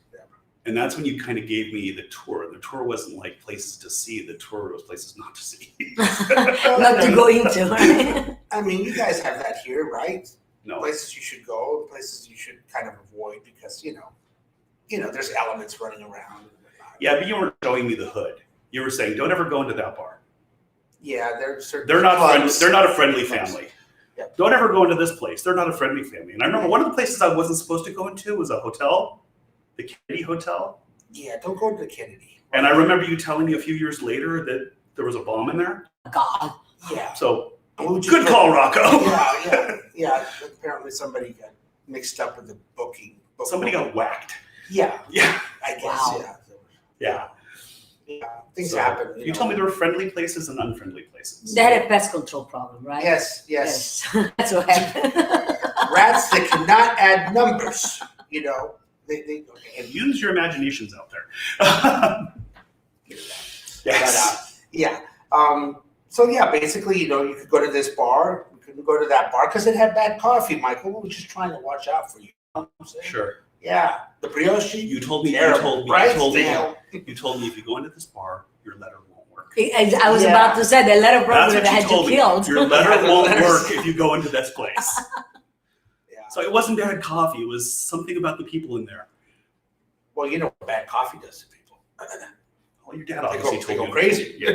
And that's when you kind of gave me the tour. And the tour wasn't like places to see. The tour was places not to see. Not to go into. Right? I mean, you guys have that here, right? No. Places you should go, places you should kind of avoid because there's elements running around. And whatnot. Yeah, but you weren't showing me the hood. You were saying, don't ever go into that bar. Yeah, there's certain. They're not friendly. clubs. They're not a friendly Clubs. family. Yeah. Don't ever go into this place. They're not a friendly family. And I remember one of the places I wasn't supposed to go into was a hotel, the Kennedy Hotel. Yeah, don't go to the Kennedy. And I remember you telling me a few years later that there was a bomb in there. God. Yeah. So We would just good go- call, Rocco. Yeah. Apparently somebody got mixed up with the booking. Somebody got whacked. Yeah, Yeah. I guess. Wow. Yeah. Yeah. Things So, happen. You told me there were friendly places and unfriendly places. They had a pest control problem, right? Yes. Yes. That's what happened. Rats that cannot add numbers. They And use your imaginations out there. Yes. yeah. So yeah, basically, you could go to this bar, you couldn't go to that bar because it had bad coffee, Michael. We were just trying to watch out for you. You know what I'm saying? Sure. Yeah. The brioche. You told me. terrible, right? Stale. You told me if you go into this bar, your letter won't work. I was about to say the letter That's program what had you told you me. killed. Your letter Yeah, the won't letters. work if you go into this place. Yeah. So it wasn't bad coffee. It was something about the people in there. Well, you know what bad coffee does to people. Well, your dad They obviously go told you. crazy. Yeah,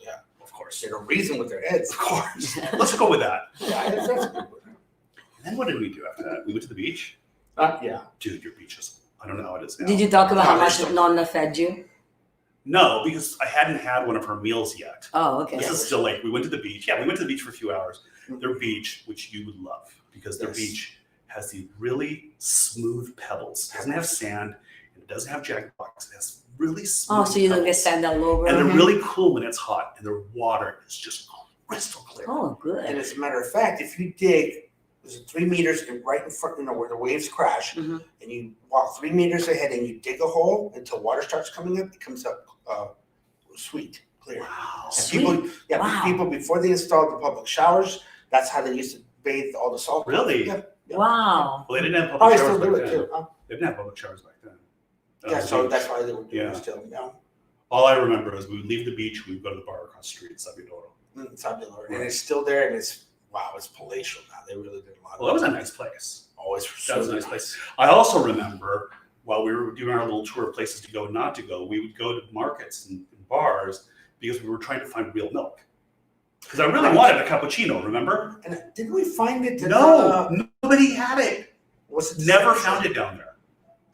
Yeah. of course. They don't reason with their heads. Of course. Let's go with that. Yeah, that's a good one. And then what did we do after that? We went to the beach. Yeah. Dude, your beach is, I don't know how it is now. Did you talk about how No, much there's Nonna fed you? No, because I hadn't had one of her meals yet. Oh, okay. This is still like, we went to the beach. Yeah, we went to the beach for a few hours. their beach, which you would love because their Yes. beach has the really smooth pebbles. It doesn't have sand, and it doesn't have jagged rocks. It has really smooth Oh, so you don't get pebbles. sand all over. And they're really cool when it's hot, and their water is just crystal clear. Oh, And good. as a matter of fact, if you dig, there's 3 meters in right in front, where the waves crash, Mhm. and you walk 3 meters ahead and you dig a hole until water starts coming up, it comes up sweet, clear. Wow. And Sweet. Wow. people before they installed the public showers, that's how they used to bathe all the salt. Really? Yeah. Wow. Well, they didn't have public Probably showers still do back it then. too. Huh? They didn't have public showers back then. Yeah, so beach. that's why they were doing Yeah. it still. Yeah. All I remember is we would leave the beach, we would go to the bar across the street in Sabidoro. It's fabulous. And it's still there, and it's palatial now. They really did a lot. Well, that was a nice place. Always That was a nice place. I also remember while we were doing our little tour of places to go and not to go, we would go to markets and bars because we were trying to find real milk. Because I really wanted a cappuccino, remember? And didn't we find it? No, nobody had it. Was it Never found it down there.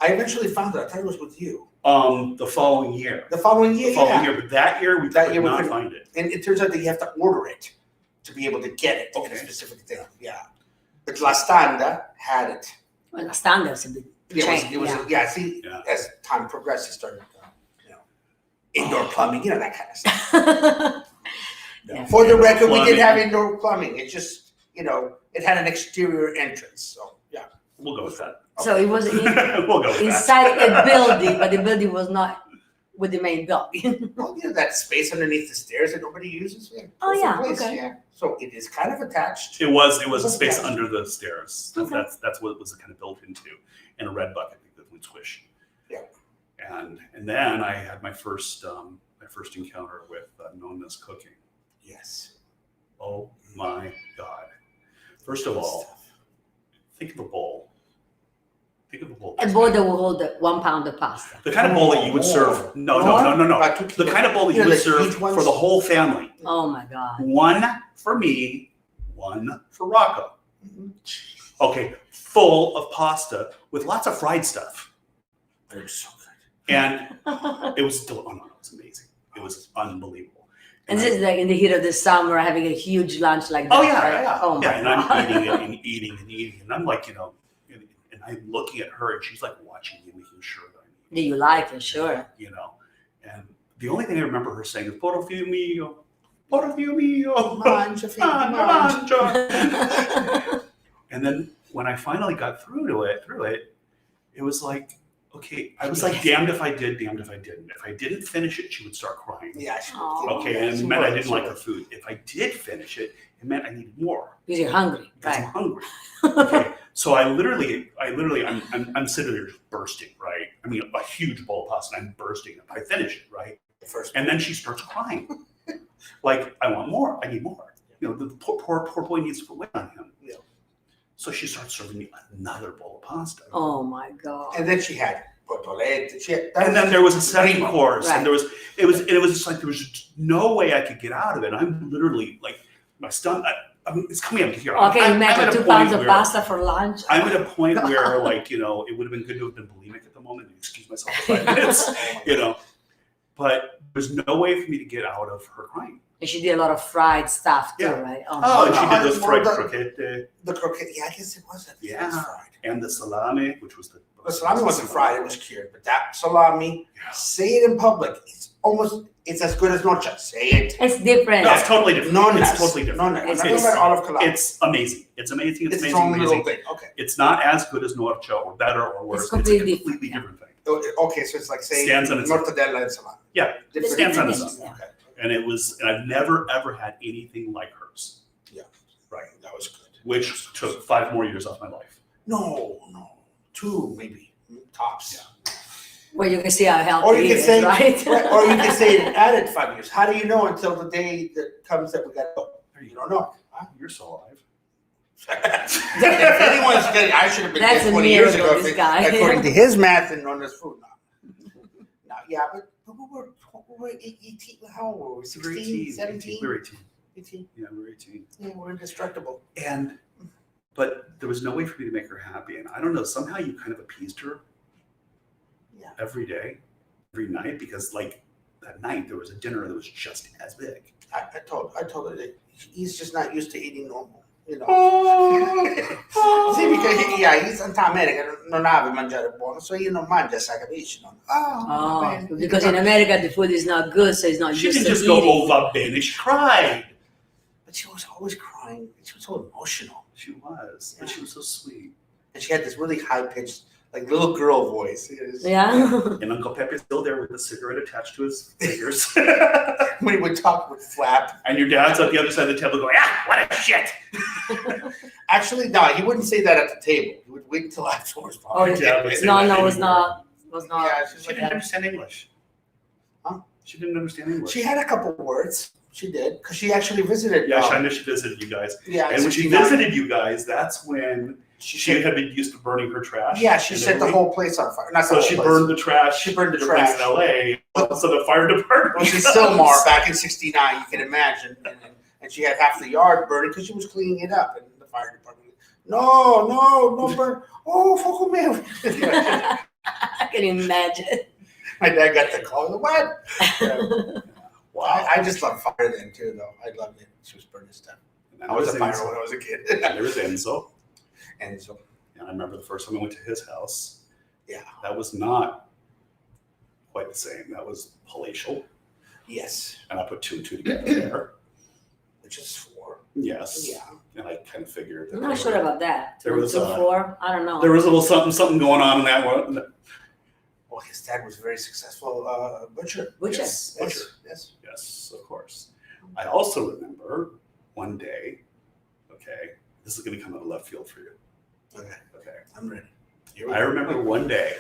I eventually found it. I thought it was with you. The following year. The following year, But that year we That could year we not couldn't. find it. And it turns out that you have to order it to be able to get it, to get a Okay. specific thing. Yeah. But La Standa had it. Well, the standards a bit changed. See, Yeah. as time progressed, it started, indoor plumbing, that kind of stuff. Yeah. For the record, we did Plumbing. have indoor plumbing. It just, it had an exterior entrance. So, yeah. We'll go with that. So it was We'll go with that. inside a building, but the building was not with the main building. Well, that space underneath the stairs that nobody uses. Yeah. Oh, Perfect yeah, place, okay. Yeah. So it is kind of attached. It was a space Yeah. under the stairs. Okay. That's what it was kind of built into, and a red bucket that would swish. Yeah. And then I had my first encounter with nonna's cooking. Yes. Oh my God! First of all, think of a bowl. Think of a bowl. A bowl that will hold 1 pound of pasta. The kind of bowl that you would serve. No. About 2 The kilos. kind of bowl that you would the serve huge ones? for the whole family. Oh my God. One for me, one for Rocco. Mhm. Okay, full of pasta with lots of fried stuff. It was so good. And it was still, it was amazing. It was unbelievable. And this is like in the heat of the summer, having a huge lunch like that. Oh yeah, right? yeah. Oh my And I'm God. eating it and eating and eating. And I'm like, and I'm looking at her and she's like watching me, making sure that I'm Do you like it? Sure. And the only thing I remember her saying is, "Por Dios mío, por Dios mío, Mangia, figlio, mangia. mangia." And then when I finally got through it, it was like, okay, I was like, damned if I did, damned if I didn't. If I didn't finish it, she would start crying. Yeah. She Oh. Okay, and it meant I didn't like her food. If I did finish it, it meant I needed more Because you're hungry, because I'm right? hungry. Okay, so I'm sitting there just bursting, right? I mean, a huge bowl of pasta, and I'm bursting. If I finish it, right? First. And then she starts crying, like, I want more. I need more. The poor boy needs to put weight on him. Yeah. So she starts serving me another bowl of pasta. Oh my God. And then she had potolette. And then there was a second course, Right. and it was just like there was just no way I could get out of it. I'm literally like my stomach. It's coming up here. Okay, I'm imagine at a 2 pounds point of where- pasta for lunch. I'm at a point where, like, it would have been good to have been bulimic at the moment and excuse myself for 5 minutes, But there's no way for me to get out of her crying. And she did a lot of fried stuff too, Yeah. right? Oh, and she did those well, fried the- croquette The croquette. Yeah, I guess it was. Yeah. It was fried. and the salami, which was The salami wasn't fried. It was cured. But that salami, Yeah. say it in public. It's as good as nocha. Say it. It's different. No, it's totally different. Nonnas. It's totally different. Nonnas. It's, I'm talking about olive calado. it's amazing. It's amazing. It's It's its amazing. own little Amazing. thing. Okay. It's not as good as Norcha or better or worse. It's a completely completely different, different thing. Okay, so it's like saying Stands on its own. mortadella and salami. Yeah, Different stands on its things. own. Okay. And I've never ever had anything like hers, Right. That was good. which took 5 more years off my life. No. 2 maybe tops. Where you can see how healthy Or you it can is, say, right? or you can say it added 5 years. How do you know until the day that comes that we got to go? You don't know. Huh? You're so alive. If anyone's getting, I should have been That's dead a 20 years miracle, ago. this guy. According to his math and on his food. No, yeah, but we were 18, how old were we? 16, 17? We were 18. 18? Yeah, we were 18. Yeah, we're indestructible. But there was no way for me to make her happy. And I don't know, somehow you kind of appeased her Yeah. every day, every night, because like that night there was a dinner that was just as big. I told her that he's just not used to eating normal. you know. Sì, perché he's anti-American, non ha mangiare buono, so io non mangio saccapisci, no? Oh, because in America the food is not good, so it's not She used didn't to just go, eating. oh, va bene. She cried. But she was always crying. She was so emotional. She was, but she was so sweet. And she had this really high-pitched, like little girl voice. Yeah. And Uncle Pepe's still there with a cigarette attached to his fingers. When he would talk, would flap. And your dad's at the other side of the table going, what a shit. Actually, no, he wouldn't say that at the table. He would wait until afterwards. Oh, yeah, but no, it was not. Yeah, she's She like, didn't understand English. Huh? She didn't understand English. she had a couple words. She did, because she actually visited. Yeah, I know she visited you guys. Yeah, And when she 69. visited you guys, that's when she she had been used to burning her trash. Yeah, she in set the Italy. whole place on fire. Not the So whole she place. burned the trash. She burned the in a place trash. in LA. So the fire department. Well, she's comes. Stillmar back in '69. You can imagine, and she had half the yard burning because she was cleaning it up, and the fire department. No burn. Oh, fuck me. I can imagine. My dad got the call. What? Yeah. Wow. I just love fire then too, though. I loved it. She was burning stuff. And I was a there fire Enzo. when I was a kid. And there was Enzo. And so, And I remember the first time I went to his house. yeah, That was not quite the same. That was palatial. yes, And I put two and two together there. which is 4. Yes. Yeah. And I kind of figured. I'm not sure about that. There was, 2, 4. I don't know. There was a little something going on in that one. Well, his dad was a very successful butcher. Butcher. Yes, Yes, butcher. yes. Yes, of course. I also remember one day, okay, this is going to come out of left field for you. Okay, Okay. I'm ready. Here we I go. remember one day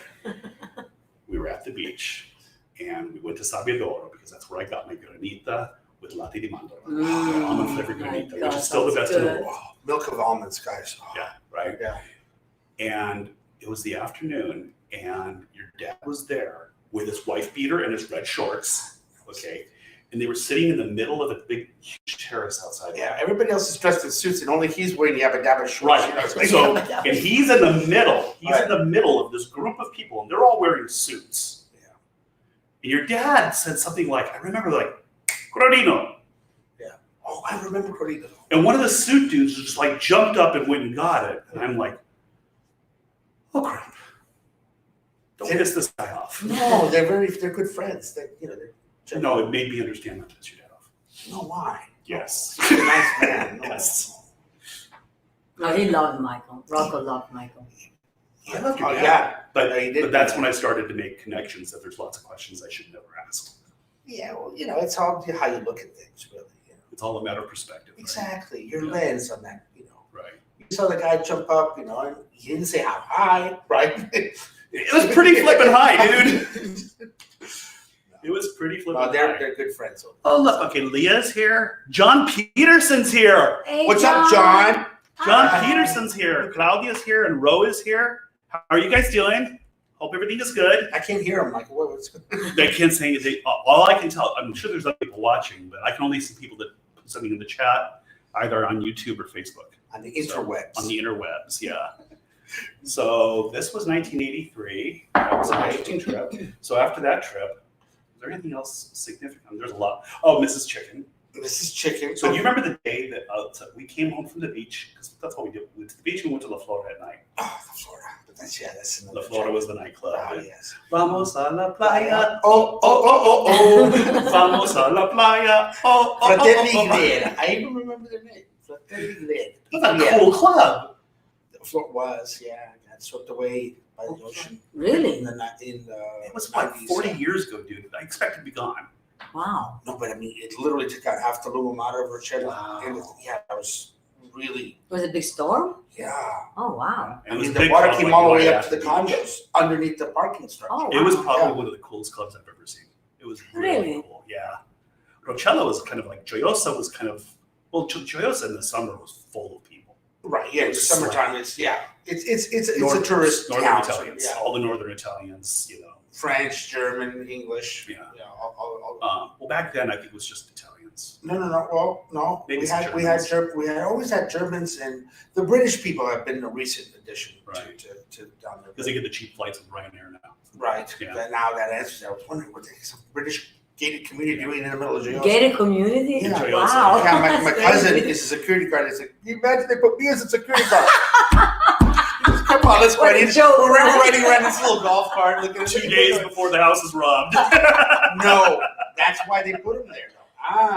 we were at the beach and we went to Sabbiadoro because that's where I got my granita with latte di mandorla, almond flavored my granita, God, which is still the sounds best in the good. world. Oh, milk of almonds, guys. Oh, Yeah, right? Yeah. And it was the afternoon and your dad was there with his wife beater and his red shorts, okay? And they were sitting in the middle of a big huge terrace outside. Yeah, everybody else is dressed in suits and only he's wearing yabba dabba shorts. Right. You know, it's like, So, and he's in the middle. He's Right. in the middle of this group of people, and they're all wearing suits. Yeah. And your dad said something like, I remember, like, Corino. oh, I remember Corrido. And one of the suit dudes just like jumped up and went and got it. And I'm like, oh crap. Don't piss this guy off. No, they're good friends. They're No, it made me understand not to piss your dad off. No, why? Yes. He's a nice man. No. Yes. No, he loved Michael. Rocco loved Michael. I love your Oh, dad. yeah. But, No, he did. but that's when I started to make connections that there's lots of questions I should never ask. Yeah, well, it's all how you look at things, really. It's all a matter of perspective. Right? Exactly. Your Yeah. lens on that, Right. You saw the guy jump up, and he didn't say how high, right? It was pretty flippin' high, dude. It was pretty flippin' No, high. they're good friends. Oh, look. Okay, Leah's here. John Peterson's here. Hey, What's up, John? John Hi. Peterson's here. Claudia's here and Ro is here. How are you guys doing? Hope everything is good. I can't hear him. Like, what's They can't say anything. All I can tell, I'm sure there's other people watching, but I can only see people that put something in the chat, either on YouTube or Facebook. on the interwebs? On the interwebs, yeah. So this was 1983. That was an interesting trip. So after that trip, is there anything else significant? There's a lot. Oh, Mrs. Chicken. This is chicken. So you remember the day that we came home from the beach? Because that's what we did. We went to the beach and we went to La Florida at night. Oh, the Florida. But that's another. La Florida was the nightclub. Oh, and yes. Vamos a la playa. Oh, oh, oh, oh, oh. Vamos a la playa. Oh, oh, Fratelli oh, oh. Gled. I even remember their name. Fratelli Gled. That's a cool club. The floor was, yeah, got swept away by the ocean. Really? It was like 40 years ago, dude. I expect it to be gone. Wow. No, but I mean, it literally took out half the Luma Mater of Rochelle. Wow. Yeah, that was really, Was it a big storm? yeah. Oh, wow. And I it was mean, a the big water club, came like, all the way right up to the after beach. condos underneath the parking structure. Oh, It was wow. probably Yeah. one of the coolest clubs I've ever seen. It was really, Really? cool. Yeah. Rochella was kind of like, Joyosa was kind of, well, Joyosa in the summer was full of people. Right, yeah, it's summertime, it's a North- tourist Northern town. Italians, Yeah. all the Northern Italians, French, German, English. Yeah. All. Well, back then I think it was just Italians. No. Well, no. Maybe We some had always had Germans, and the British people have been a recent addition Right. to down there. Because they get the cheap flights with Ryanair now. Right. Yeah. But now that answers. I was wondering what some British gated community doing in the middle of jail. Gated community? Yeah. Wow. Yeah, my cousin Crazy. is a security guard. They said, "You imagine they put me as a security guard?" Come on, let's What go. a joke. We're riding around this little golf cart looking at 2 days before the house is robbed. No, that's why they put him there.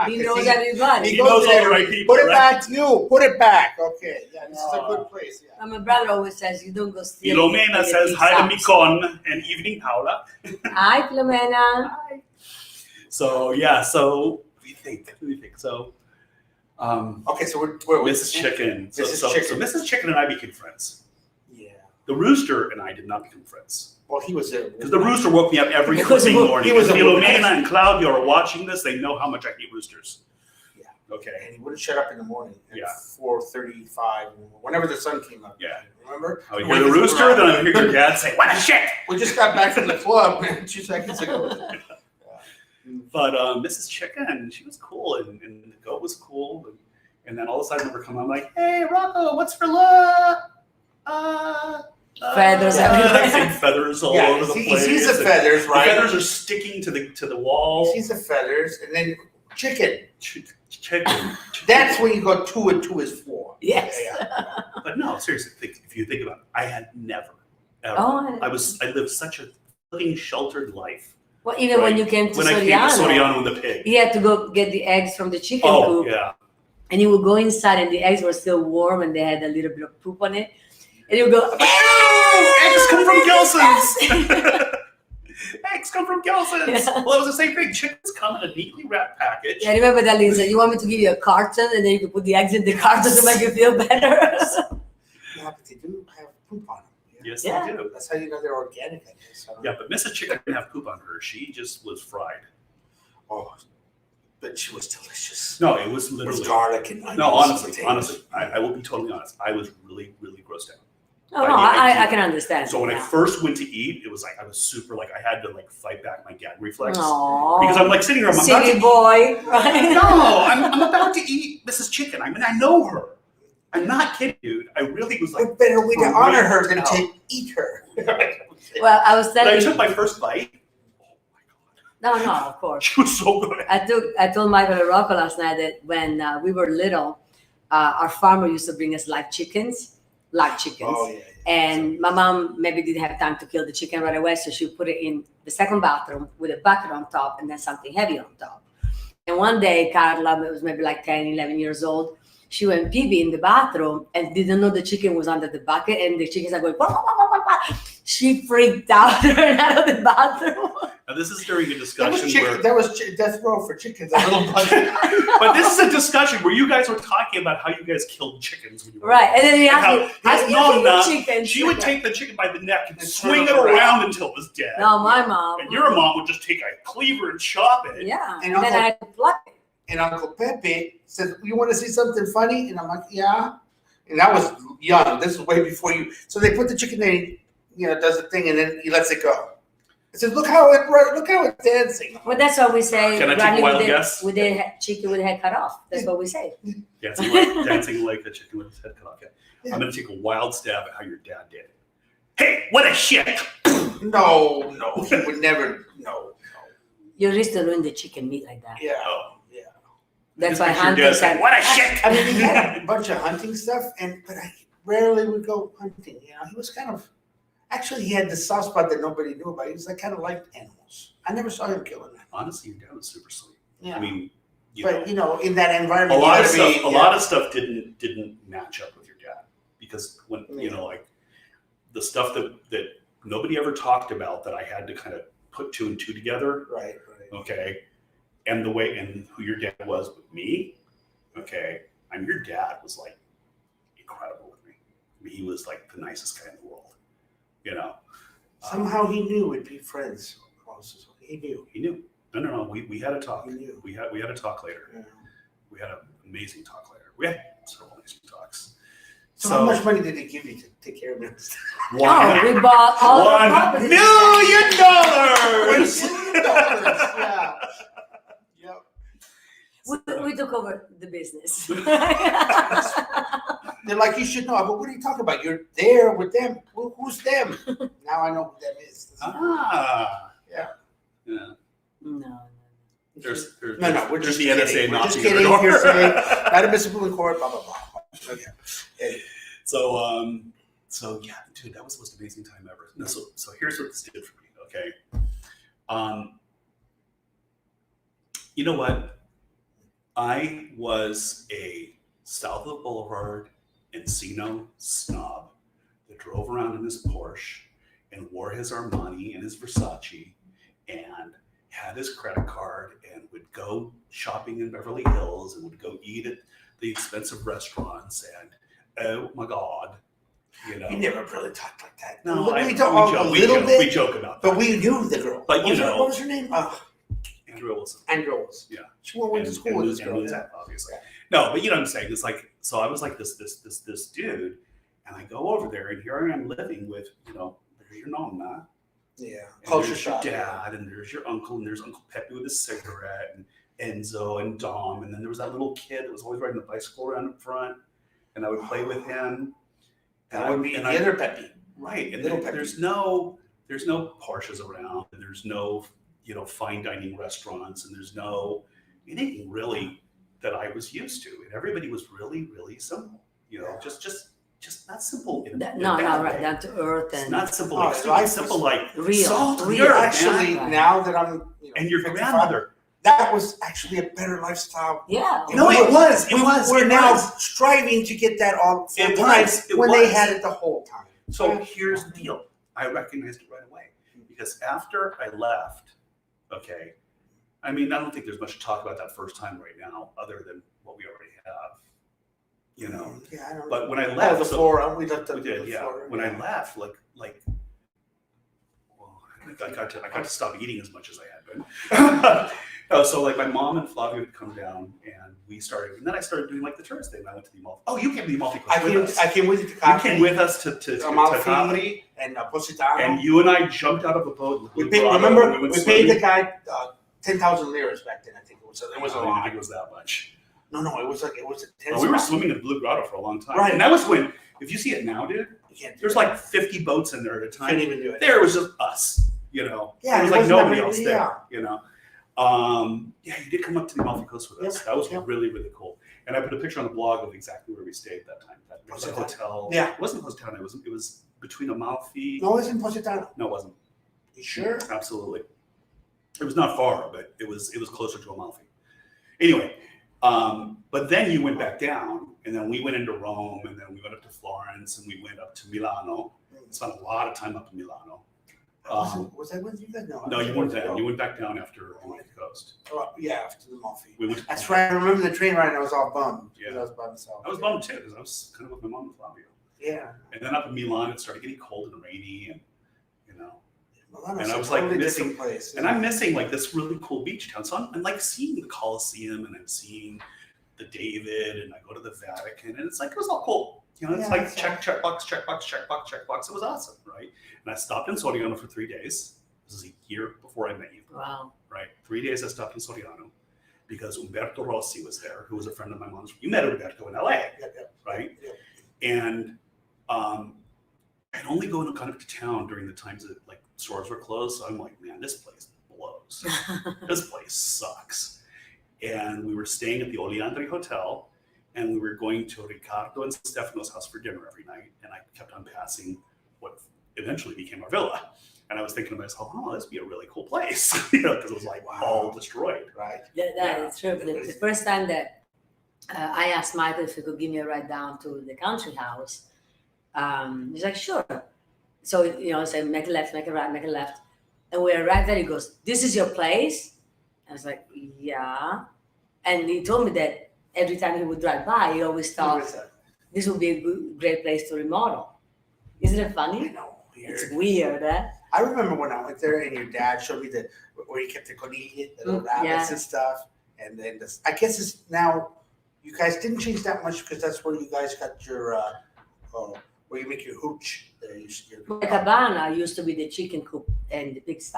He 'cause knows everybody. He goes knows all there, the right people, Put it right? back to you. Put it back. Okay. Yeah, this is a good place. Yeah. My brother always says you don't go steal. Filomena says hi to Mikon and evening Paola. Hi, Filomena. So yeah, so we think so. Okay, so we're Mrs. Chicken. So, Mrs. so, Chicken. so Mrs. Chicken and I became friends. Yeah. The rooster and I did not become friends. Well, he was there. Because the rooster woke me up every Because fucking he morning. was If a- Filomena and Claudio are watching this, they know how much I hate roosters. Yeah. Okay. And he wouldn't shut up in the morning at Yeah. 4:35, whenever the sun came up. Yeah. Remember? I would hear the rooster, then I would hear your dad say, "What a shit!" We just got back from the club 2 seconds ago. But Mrs. Chicken, she was cool, and the goat was cool. And then all of a sudden, I remember coming, I'm like, "Hey, Rocco, what's for lunch?" Feathers everywhere. Saying feathers all Yeah, over the he place. sees the and feathers, the right? feathers are sticking to the wall. He sees the feathers, and then chicken. Chicken. That's when you go 2 and 2 is 4. Yes. Yeah. But no, seriously, if you think about it, I had never, ever. Oh, I lived such a fucking sheltered life. well, even when Right. you came to When I came to Soriano, Soriano with the pig. he had to go get the eggs from the chicken Oh, coop, yeah. and you would go inside, and the eggs were still warm, and they had a little bit of poop on it, and you would go, Eggs come from Gelson's. Yes. Eggs come from Gelson's. Yeah. Well, it was the same thing. Chickens come in a neatly wrapped package. Yeah, I remember that, Lisa. You want me to give you a carton, and then you can put the eggs in the carton to make you feel better. Yeah, but they do have poop on them. Yes, Yeah. they do. That's how you know they're organic, I guess. I don't know. Yeah, but Mrs. Chicken didn't have poop on her. She just was fried. Oh, but she was delicious. No, it was With literally. garlic and onions. No, honestly, potatoes. honestly, I will be totally honest. I was really, really grossed out. Oh, no, I can understand. So when I yeah. first went to eat, it was like I was super like I had to like fight back my gag reflex Aww. because I'm like sitting here. I'm about to City eat. boy, right? No, I'm about to eat Mrs. Chicken. I mean, I know her. I'm not kidding, dude. I really was like. What better way to for honor real. her than No. to eat her? Well, I was But I telling took you. my first bite. No, of course. She was so good. I told Michael and Rocco last night that when we were little, our farmer used to bring us live chickens. Oh, yeah. And my mom maybe didn't have time to kill the chicken right away, so she put it in the second bathroom with a bucket on top and then something heavy on top. And one day, Carla, it was maybe like 10, 11 years old, she went pee in the bathroom and didn't know the chicken was under the bucket, and the chickens are going, wah, wah, wah, wah, wah. She freaked out, ran out of the bathroom. Now this is during a That discussion was, where, that was death row for chickens. A little bunch. but this is a discussion where you guys were talking about how you guys killed chickens when you were Right, and then he And asked me, how his do mom you not- kill chicken? She would take the chicken by the neck and And swing it turn it around. around until it was dead. No, my mom. And your mom would just take a cleaver and chop it. Yeah, And and then I had to pluck it. And Uncle Pepe said, "You want to see something funny?" And I'm like, "Yeah." And I was young. This is way before you. So they put the chicken in, does the thing, and then he lets it go. I said, "Look how it's dancing." Well, that's what we say. Can I take a Bradley, wild with the- guess? With the chicken with the head cut off. That's what we say. Dancing like a chicken with his head cut off. Okay. Yeah. I'm going to take a wild stab at how your dad did it. Hey, what a shit! No, he would never. No. You used to ruin the chicken meat like that. Yeah. Oh. That's Just why picture your hunting dad saying, said, what a shit! I mean, he had a bunch of hunting stuff, but I rarely would go hunting. He was kind of. Actually, he had the soft spot that nobody knew about. He was like kind of liked animals. I never saw him killing them. Honestly, your dad was super sweet. Yeah. I mean, But in that a environment, lot of you gotta stuff. be, A lot of stuff didn't match up with your dad because when Yeah. like the stuff that nobody ever talked about that I had to kind of put 2 and 2 together. Right. Okay, and the way and who your dad was with me. Okay, I mean your dad was like incredible with me. I mean, he was like the nicest guy in the world. Somehow he knew we'd be friends. He knew. He knew. No. We had a talk. He knew. We had a talk later. Yeah. We had an amazing talk later. We had several amazing talks. So how much money did they give you to take care of him? oh, we bought all the $1 property. million. Yeah. Yep. We took over the business. They're like, you should know. But what are you talking about? You're there with them. Who's them? Now I know who them is. Ah. Yeah. Yeah. No. There's No, we're just the kidding. NSA We're just knocking kidding. on the door. Hearsay, not admissible in court. Blah blah blah. Okay. Anyway. So yeah, dude, that was the most amazing time ever. No, so here's what this did for me. Okay, you know what? I was a south of the Boulevard Encino snob that drove around in his Porsche and wore his Armani and his Versace and had his credit card and would go shopping in Beverly Hills and would go eat at the expensive restaurants and oh my God, you know. You never really talked like that. No, we talk a little bit. We joke about that. But we knew the girl. But what was her name? Andrew Wilson. Andrew Wilson. Yeah. She went to school with this girl. Yeah. Obviously. No, but you know what I'm saying? It's like, so I was like this dude, and I go over there, and here I am living with, you know, there's your nonna. Yeah. And Culture there's shock. your dad, and there's your uncle, and there's Uncle Pepe with his cigarette, and Enzo and Dom, and then there was that little kid that was always riding the bicycle around in front, and I would play with him. That would be the other Pepe. Right, and Little there's no Porsches around, and there's no, you know, fine dining restaurants, and there's no anything really that I was used to, and everybody was really, really simple. You know, just not simple. Right down to earth and it's not simple. Oh, Like life simple, was like real. salt and Real. earth, Actually, man. now that I'm, you know, And your 55, grandmother. that was actually a better lifestyle. yeah. No, it was. We're now striving to get that all full It time was. It when they was. had it the whole time. So here's the deal. I recognized it right away because after I left, okay, I mean, I don't think there's much to talk about that first time right now, other than what we already have, you know. Yeah, I don't know. But when I left, the floor. We left the we did, the yeah. floor. When I left, well, I got to stop eating as much as I had been. So like my mom and Flavio would come down, and then I started doing like the tourist thing. I went to the Amalfi. Oh, you came to the Amalfi Coast with us. I came with you to You Capri. came with us to Amalfi Capri, and Positano. and you and I jumped out of a boat. we paid, remember, we paid the guy 10,000 liras back then. I think it was. It was a I didn't lot. think it was that much. No, it was like it was a 10. Well, we were swimming in Blue Grotto for a long time, Right. and that was when, if you see it now, dude, You can't do there's it. like 50 boats in there at a time. Couldn't even do it. There was just us, you know. Yeah, There was it like wasn't nobody that else big, there, yeah. you know. Yeah, you did come up to the Amalfi Coast with us. Yep, That was yep. really, really cool. And I put a picture on the blog of exactly where we stayed that time. That was a Positano? hotel. Yeah. It wasn't Positano. It was between Amalfi. No, it was in Positano. No, it wasn't. You sure? Absolutely. It was not far, but it was closer to Amalfi. Anyway, but then you went back down, and then we went into Rome, and then we went up to Florence, and we went up to Milano. Spent a lot of time up in Milano. Was I with you guys? No, you weren't there. You went back down after Amalfi Coast. Oh, yeah, after the Amalfi. We went. That's right. I remember the train ride. And I was all bummed. Yeah. I was by myself. I was bummed too because I was kind of with my mom and Flavio. Yeah. And then up in Milan, it started getting cold and rainy, and you know. Milano's And I a was, like, totally missing- different place. And I'm missing like this really cool beach town. So I'm like seeing the Colosseum, and I'm seeing the David, and I go to the Vatican, and it's like it was all cool. You know, it's Yeah, like it's check box. It was awesome, right? And I stopped in Soriano for 3 days. This is a year before I met you, Wow. right? 3 days I stopped in Soriano because Umberto Rossi was there, who was a friend of my mom's. You met Umberto in LA, Yep. right? Yep. And I'd only go kind of to town during the times that like stores were closed. So I'm like, man, this place blows. This place sucks. And we were staying at the Oleandri Hotel, and we were going to Riccardo and Stefano's house for dinner every night. And I kept on passing what eventually became our villa. And I was thinking to myself, oh, this would be a really cool place, you know, because it was like all destroyed. Right. That is true. The first time that I asked Michael if he could give me a ride down to the country house, he's like, sure. So, you know, I said, make a left, make a right, make a left. And we arrived there, he goes, this is your place? I was like, yeah. And he told me that every time he would drive by, he always thought this would be a great place to remodel. Isn't it I funny? know. It's Weird. weird, eh? I remember when I went there and your dad showed me where he kept the conillas, the little rabbits yeah. and stuff. And then I guess it's now, you guys didn't change that much because that's where you guys got your, where you make your hooch. The cabana used to be the chicken coop and the pigsty.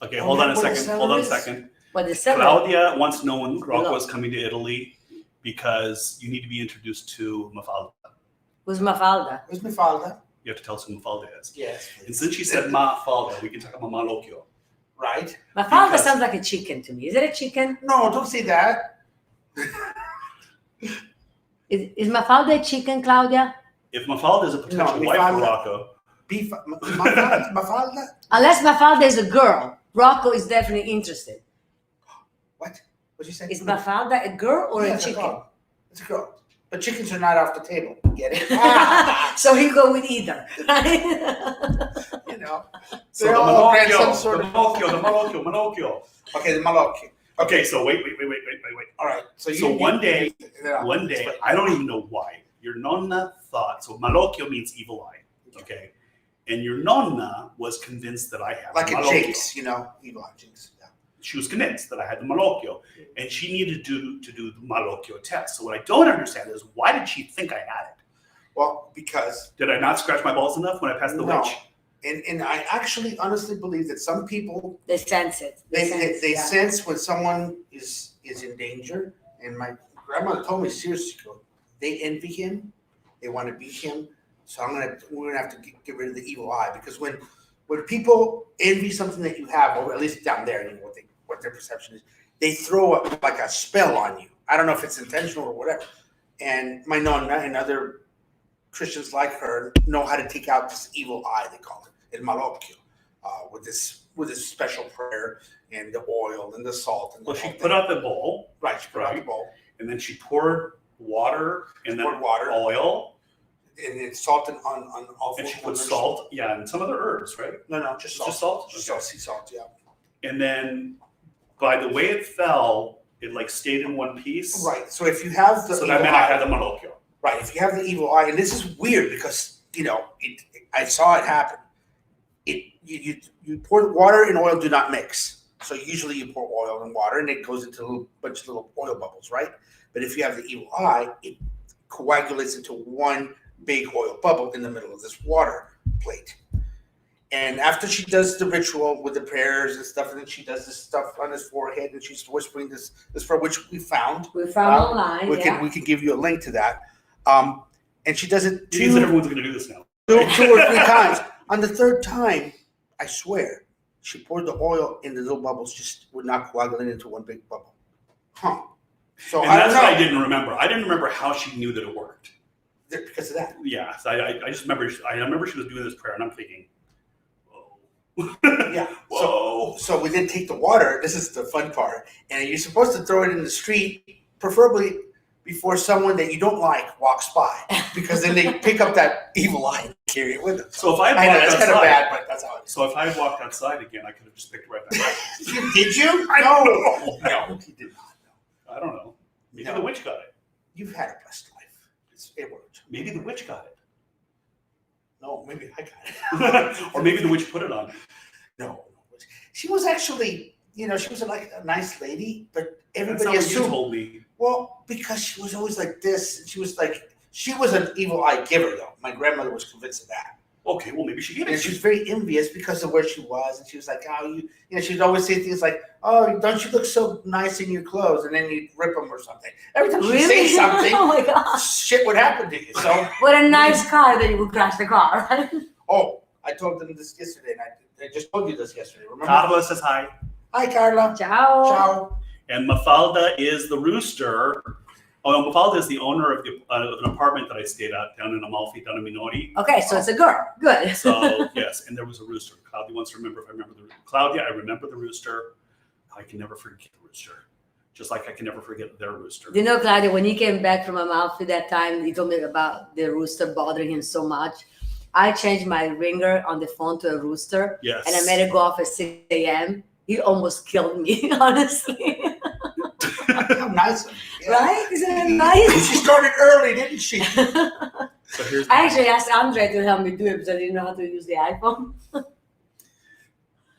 Okay, Oh, hold on a what the second. cellar Hold on a is? second. But the cellar Claudia wants to know when Rocco Hello. is coming to Italy because you need to be introduced to Mafalda. was Mafalda. Where's Mafalda? You have to tell us who Mafalda is. Yes. And since she said Mafalda, we can talk about Malocchio. right? Mafalda Because- sounds like a chicken to me. Is it a chicken? No, don't say that. Is Mafalda a chicken, Claudia? If Mafalda is a potential No, wife Mafalda- for Rocco, Beef, Mafalda? Unless Mafalda is a girl. Rocco is definitely interested. What? What'd you say? Is Mafalda a girl or Yeah, a it's chicken? girl. It's a girl. But chickens are not off the table. Get it? So he go with either. You know. so They're the all brand Manocchio, some sort the of- Manocchio. Okay, the malocchio. Okay, so wait. All right. So One day, Explain. I don't even know why, your nonna thought, so Malocchio means evil eye, okay? And your nonna was convinced that I had Like a Malocchio. jinx, evil eye jinx. Yeah. She was convinced that I had the Malocchio, and she needed to do the Malocchio test. So what I don't understand is, why did she think I had it? Well, because Did I not scratch my balls enough when I passed the No. witch? and I actually honestly believe that some people They sense it. they yeah. sense when someone is in danger. And my grandmother told me seriously, they envy him, they want to beat him. So we're gonna have to get rid of the evil eye, because when people envy something that you have, or at least down there, what their perception is, they throw up like a spell on you. I don't know if it's intentional or whatever. And my nonna and other Christians like her know how to take out this evil eye, they call it, el malocchio, with this special prayer and the oil and the salt. And Well, the she whole put thing. out the bowl, Right, she put out the right. bowl, and then she poured water, and then poured water, oil, and it's salted on all and four she put corners. salt, yeah, and some other herbs, right? No, just salt. Just salt? Just Okay. salt, sea salt, yeah. And then by the way it fell, it like stayed in one piece. Right. So if you have the So evil that meant I eye, had the Malocchio. right, if you have the evil eye, and this is weird because I saw it happen. You pour water and oil do not mix. So usually you pour oil and water, and it goes into a bunch of little oil bubbles, right? But if you have the evil eye, it coagulates into one big oil bubble in the middle of this water plate. And after she does the ritual with the prayers and stuff, and then she does this stuff on his forehead, and she's whispering this prayer, which we found. We found online. We yeah. can give you a link to that. And she does it It means that two everyone's going to do this now. or three times. On the third time, I swear, she poured the oil and the little bubbles just would not coagulate into one big bubble. Huh. So And I don't that's know. what I didn't remember. I didn't remember how she knew that it worked. Because of that. Yeah, so I just remember. I remember she was doing this prayer, and I'm thinking, whoa, Yeah. whoa. So we did take the water. This is the fun part. And you're supposed to throw it in the street, preferably before someone that you don't like walks by, because then they pick up that evil eye and carry it with them. So if I I know had that's walked kind of outside, bad, but that's how it is. so if I had walked outside again, I could have just picked it right back up. Did you? I No. don't know. No, he did not. I don't know. Maybe No. the witch got it. You've had a blessed life. It worked. Maybe the witch got No, maybe I got it. it. Or maybe the witch put it on. No. She was actually, she was like a nice lady, but That's everybody not what you assumed. told me. Well, because she was always like this. And she was an evil eye giver, though. My grandmother was convinced of that. Okay, well maybe she gave And it she to was you. very envious because of where she was. And she was like, she'd always say things like, oh, don't you look so nice in your clothes? And then you'd rip them or something. Every time she'd say something, Oh my gosh. shit would happen to you. So, What a nice car that you would crash the car. I told them this yesterday, and I just told you this yesterday. Remember? Carla says hi. Hi, Carla. Ciao. Ciao. And Mafalda is the rooster. Oh, no, Mafalda is the owner of an apartment that I stayed at down in Amalfi, down in Minori. Okay, so it's a girl. Good. So, yes, and there was a rooster. Claudia wants to remember if I remember Claudia, I remember the rooster. I can never forget the rooster. Just like I can never forget their rooster. You know, Claudia, when he came back from Amalfi that time, he told me about the rooster bothering him so much. I changed my ringer on the phone to a rooster, Yes. and I made it go off at 6 a.m. He almost killed me, honestly. How nice of you. Yeah. Right? Isn't that nice? She started early, didn't she? So here's I actually asked Andre to help me do it because I didn't know how to use the iPhone.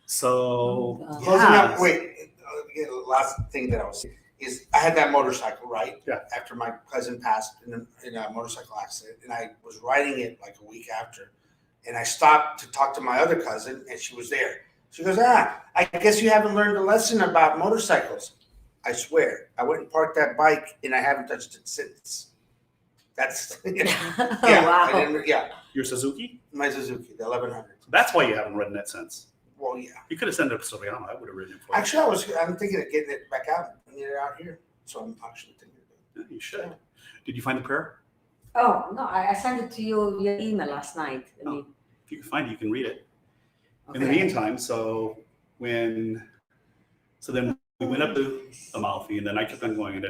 So, Oh, God. Closing yeah. up, wait, the last thing that I was saying is I had that motorcycle, right? Yeah. After my cousin passed in a motorcycle accident, and I was riding it like a week after, and I stopped to talk to my other cousin, and she was there. She goes, I guess you haven't learned a lesson about motorcycles. I swear, I went and parked that bike, and I haven't touched it since. That's Wow. yeah, Your Suzuki? my Suzuki, the 1100. So that's why you haven't ridden it since. Well, yeah. You could have sent it to Soriano. I would have written it for you. Actually, I'm thinking of getting it back out and get it out here. So I'm actually thinking of it. Yeah, you should. Did you find the prayer? Oh, no, I sent it to you via email last night. I mean, If you can find it, you can read it. In the okay. meantime, so then we went up to Amalfi, and then I kept on going into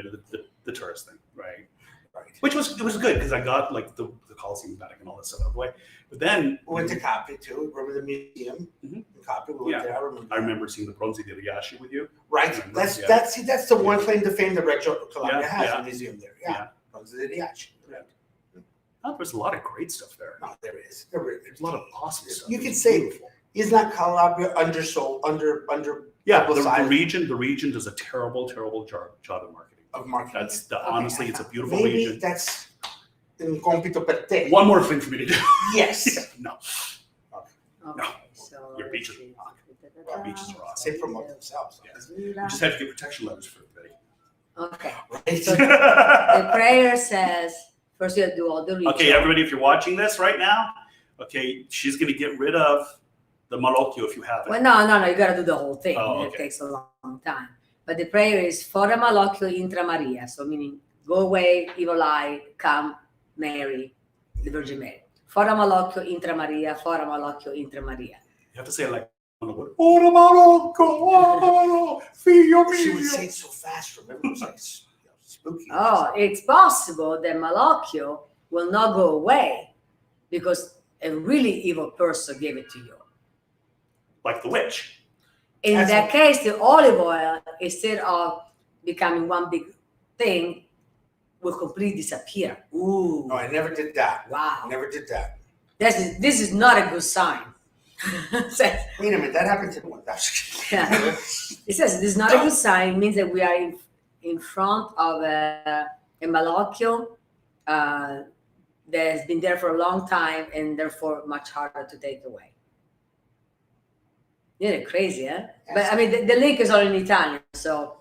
the tourist thing, right? Right. Which was good because I got like the Colosseum Vatican and all that stuff out of the way. But then We went to Capri too. Remember the museum in Capri? We went there. I remember seeing the Bronzi di Riace with you. Right. Remember? That's the one claim to fame that Reggio Calabria has, Yeah. the museum there. Yeah. Bronzi di Riace. Yeah. Oh, there's a lot of great stuff there. No, there is. There's There's a lot of awesome stuff. You could It's say- beautiful. Is not Calabria undersold under Yeah, publicized the region does a terrible job of marketing. of marketing? That's honestly, it's a beautiful Maybe region. that's un compito per te. One more thing for me to do. Yes. No, Okay, so Your beaches let's see. Our beaches are awesome. They promote themselves. We just had to get protection letters for everybody. Okay. Right? The prayer says first you have to do all the ritual. Okay, everybody, if you're watching this right now, okay, she's going to get rid of the malocchio if you have it. Well, no, you gotta do the whole thing. Oh, It okay. takes a long time. But the prayer is fora malocchio intra Maria. So meaning go away, evil eye, come Mary, the Virgin Mary. Fora malocchio intra Maria, fora malocchio intra Maria. You have to say it like, ora malocchio, figlio She would mio. say it so fast, remember? It was like spooky. Oh, it's possible that malocchio will not go away because a really evil person gave it to you. Like the witch. In That's that what- case, the olive oil, instead of becoming one big thing, will completely disappear. Ooh, No, I never did that. I wow. never did that. This is not a good sign. Says- Wait a minute, that happened to me. Yeah. It says this is not a good sign. It means that we are in front of a malocchio that has been there for a long time and therefore much harder to take away. You're crazy, eh? But I mean, the link is all in Italian. So,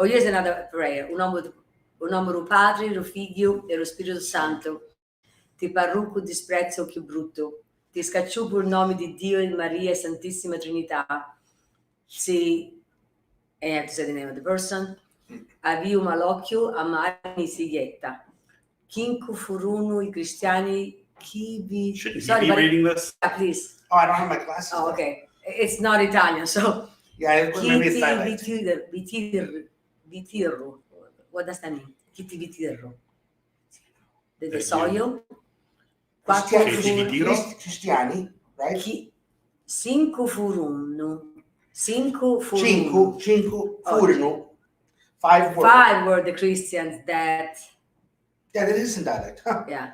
here's another prayer. Un nome Padre, lo Figlio e lo Spirito Santo. Ti parrucco disprezzo più brutto. Ti scacciupo il nome di Dio e Maria Santissima Trinità. Si, and you have to say the name of the person. Aviu malocchio amani siglietta. Quincu furono I cristiani chi vi... Shouldn't Sorry, you be but reading this? please. Oh, I don't have my glasses. Oh, okay. It's not Italian, so. Yeah, maybe it's dialect. Vitirro. What does that mean? Chi ti vitirro? The That soio? Cristiani, right? Cinque furono. Cinque Cinque Oh, furono. Five were. Five were the Christians that, Yeah, that is in dialect. Huh. yeah,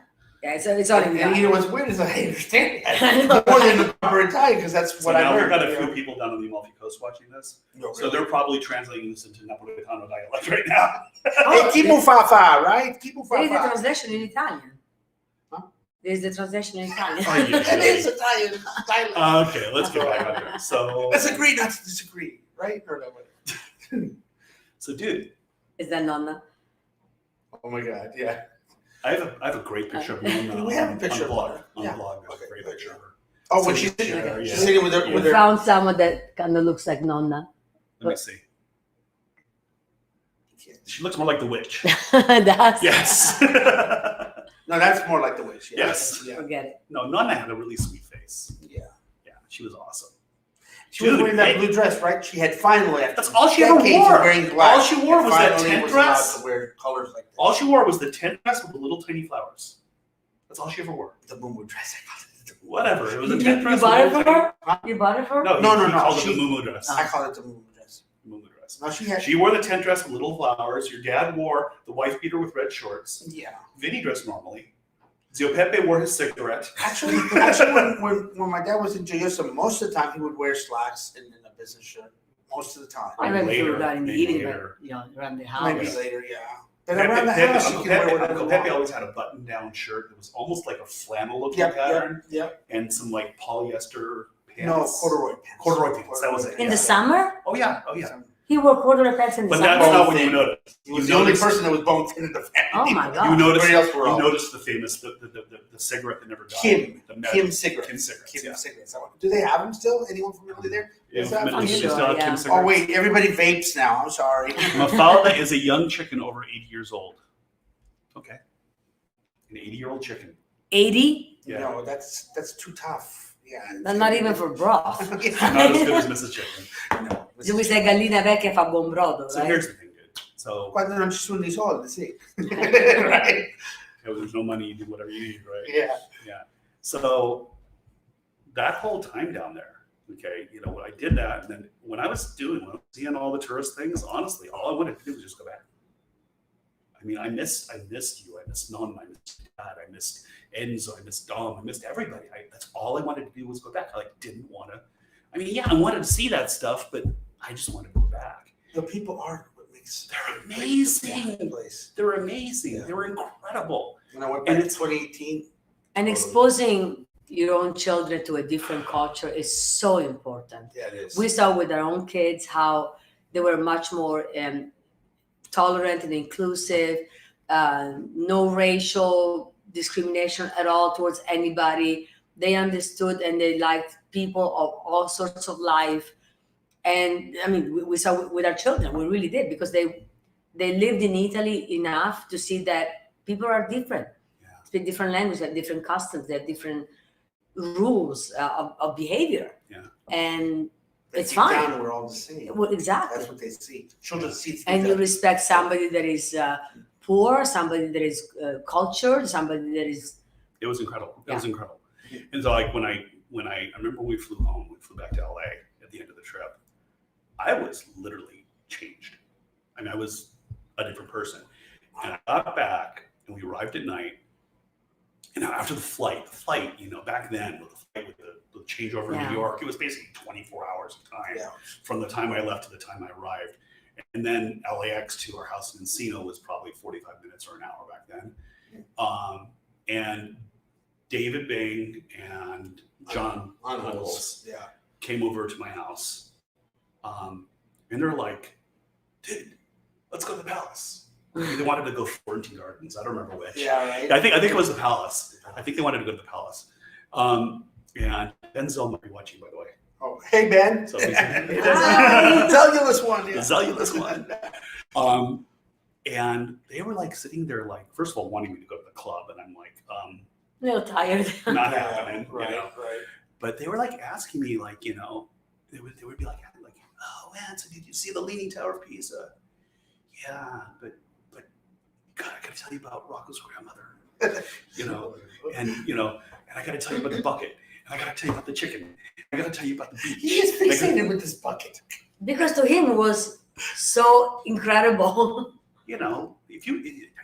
so it's all in And you Italian. know what's weird is I understand I that know. more than the proper Italian because that's So what I now we've heard. got a you few know. people down on the Amalfi Coast watching this. No, So really. they're probably translating this into Napoletano dialect right now. Hey, Kibu Fafa, right? Kibu There is the Fafa. translation in Italian. Huh? There is the translation in Italian. Oh, yeah. That is Italian. Dialect. Okay, let's get back on here. So, Let's agree not to disagree, right? Or no, whatever. so dude, Is that nonna? Oh my God, yeah. I have a great picture of Nonna We have a on picture the of blog. her. On Yeah. the blog, there's Okay, a great good. picture of her. Oh, when Sitting she's sitting, there, yeah. she's sitting with her, We with her. found someone that kind of looks like nonna. Let me see. She looks more like the witch. That's Yes. No, that's more like the witch. Yeah. Yes. Yeah. Forget it. No, Nonna had a really sweet face. Yeah. Yeah, she was awesome. She was Dude, wearing that hey. blue dress, right? She had finally, after That's all she ever decades wore. of wearing black, All she wore was that finally tent was allowed dress. to wear colors like that. All she wore was the tent dress with the little tiny flowers. That's all she ever wore. The muumuu dress. I call it. Whatever. It was a You tent dress. bought it with for little her? Huh? You bought it for her? tiny- No, he no. called it She- the muumuu dress. I call it the muumuu dress. Muumuu dress. No, she had. She wore the tent dress with little flowers. Your dad wore the wife beater with red shorts. Yeah. Vinny dressed normally. Zio Pepe wore his cigarette. Actually, when my dad was in Joyosa, most of the time he would wear slacks and a business shirt. Most of the time. I remember Later, you got in the maybe evening, later. but around the Maybe house. later, yeah. But around the house, you Uncle can wear Pepe, whatever Uncle you Pepe want. always had a button-down shirt that was almost like a flannel looking Yep, pattern, yep. and some like polyester pants. No, corduroy pants. Corduroy pants, that was it. In Yeah. the summer, Oh yeah, oh yeah. he wore corduroy pants in the But summer. that's not what thing. you noticed. He was You the only noticed- person that was bone thin in the family. Oh my God. You noticed. Everybody else were You all noticed the famous the cigarette that never died. Kim. The Kim cigarettes. Kim cigarettes. Kim Yeah. cigarettes. I want Do they have them still? Anyone from Italy there? Yeah, Is that- Italy, I'm they sure, still have yeah. Kim Oh cigarettes. wait, everybody vapes now. I'm sorry. Mafalda is a young chicken over 80 years old. Okay. An 80-year-old chicken. 80? Yeah. No, that's too tough. Yeah. That's not even for broth. Not as good as Mrs. Chicken. No, Se vuoi sai gallina vecchia fa buon brodo, So right? here's the thing, dude. So Quando non ci sono i soldi, sì. Right? if there's no money, you do whatever you need, right? Yeah. So that whole time down there, okay, when I did that, and then when I was seeing all the tourist things, honestly, all I wanted to do was just go back. I mean, I missed you. I missed Nonna. I missed Dad. I missed Enzo. I missed Dom. I missed everybody. That's all I wanted to do was go back. I didn't want to. I mean, yeah, I wanted to see that stuff, but I just wanted to go back. The people are what makes. They're amazing. The place. They're amazing. Yeah. They were incredible. When I went back And in it's- 2018. And exposing your own children to a different culture is so important. Yeah, it is. We saw with our own kids how they were much more tolerant and inclusive, no racial discrimination at all towards anybody. They understood and they liked people of all sorts of life. And I mean, we saw with our children, we really did, because they lived in Italy enough to see that people are different. Yeah. Speak different language, they have different customs, they have different rules of behavior. Yeah. And But it's deep fine. down, we're all the same. Well, exactly. That's what they see. Children see. And you that. respect somebody that is poor, somebody that is cultured, somebody that is It was incredible. It Yeah. was incredible. And so when I remember when we flew home, we flew back to LA at the end of the trip, I was literally changed. I mean, I was a different person. And I got back and we arrived at night. And after the flight, back then with the changeover in Yeah. New York, it was basically 24 hours of time Yeah. from the time I left to the time I arrived. And then LAX to our house in Encino was probably 45 minutes or an hour back then. And David Bing and John Knowles Yeah. came over to my house. And they're like, dude, let's go to the palace. They wanted to go Florentine Gardens. I don't remember which. Yeah, right. I think it was the palace. I think they wanted to go to the palace. And Denzel might be watching, by the way. Oh, hey Ben. So he's- Cellulose one. The Yeah. cellulose one. And they were like sitting there, like, first of all, wanting me to go to the club, and I'm like, a little tired. not Yeah, happening, right, you know. right. But they were like asking me, like, they would be like, oh man, so did you see the Leaning Tower of Pisa? Yeah, but God, I gotta tell you about Rocco's grandmother, and I gotta tell you about the bucket, and I gotta tell you about the chicken, I gotta tell you about the beach. He is fixated with this bucket. Because to him it was so incredible. Have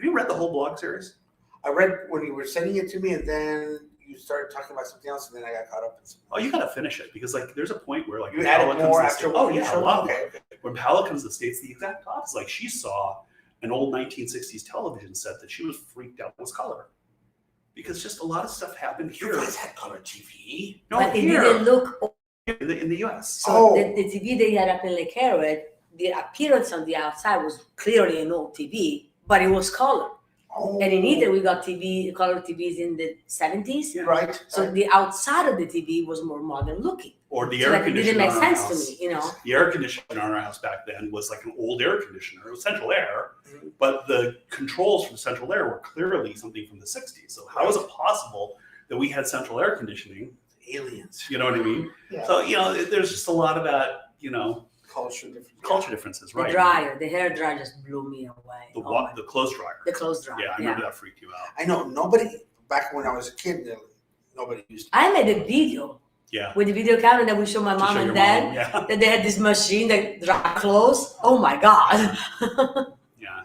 you read the whole blog series? I read when you were sending it to me, and then you started talking about something else, and then I got caught up in something. Oh, you gotta finish it because there's a point where You added more after Oh what you yeah, a showed? lot more. Okay. When Paola comes to the States, the exact opposite. Like she saw an old 1960s television set that she was freaked out was color. Because just a lot of stuff happened You here. guys had color TV. No, But it here didn't look in the US. so. Oh. The TV they had up in Lake Harriet, the appearance on the outside was clearly an old TV, but it was color. Oh. And in Italy, we got color TVs in the 70s. Yeah. Right. So the outside of the TV was more modern looking. Or the So air like, it didn't conditioner make in our sense house. to me, The air conditioner in our house back then was like an old air conditioner. It was central air, Mhm. but the controls for the central air were clearly something from the 60s. So how is it possible that we had central air conditioning? Aliens. You know what I mean? Yeah. So, there's just a lot of that, Culture difference. culture differences, The right? dryer, the hair dryer just blew me away. The Oh wa- my- the clothes dryer. the clothes dryer. Yeah, I remember that freaked you out. I know nobody back when I was a kid. Nobody used. I made a video Yeah. with the video camera that we show my To mom show and your dad. mom, yeah. That they had this machine that dry clothes. Oh my god! Yeah.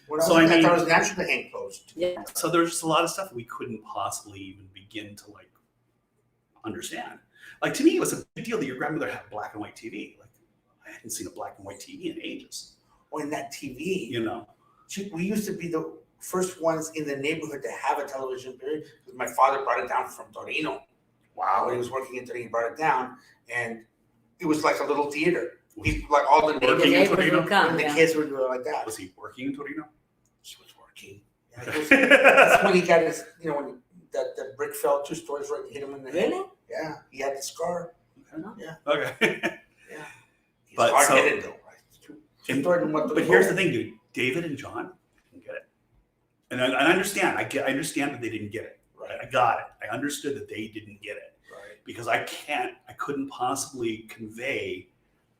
When I was So, a I kid, I mean- thought it was natural to hang clothes. Yeah, So there's just a lot of stuff we couldn't possibly even begin to understand. Like to me, it was a big deal that your grandmother had a black and white TV. Like I hadn't seen a black and white TV in ages. Or in that TV, we used to be the first ones in the neighborhood to have a television. Period. Because my father brought it down from Torino. When he was working in Torino, he brought it down, and it was like a little theater. People, like all the the Working neighbors, in neighbors Torino? would come. and the Yeah. kids were doing like that. Was he working in Torino? She was working. Yeah, that's when he got his, when that brick fell 2 stories right and hit him in the head. Really? Yeah, he had the scar. Okay. Yeah. He's But hard so- headed though, right? And- stories and what But here's the thing, dude. David and John didn't get it, and I understand. I understand that they didn't get it. Right? I got it. I understood that they didn't get it Right. because I couldn't possibly convey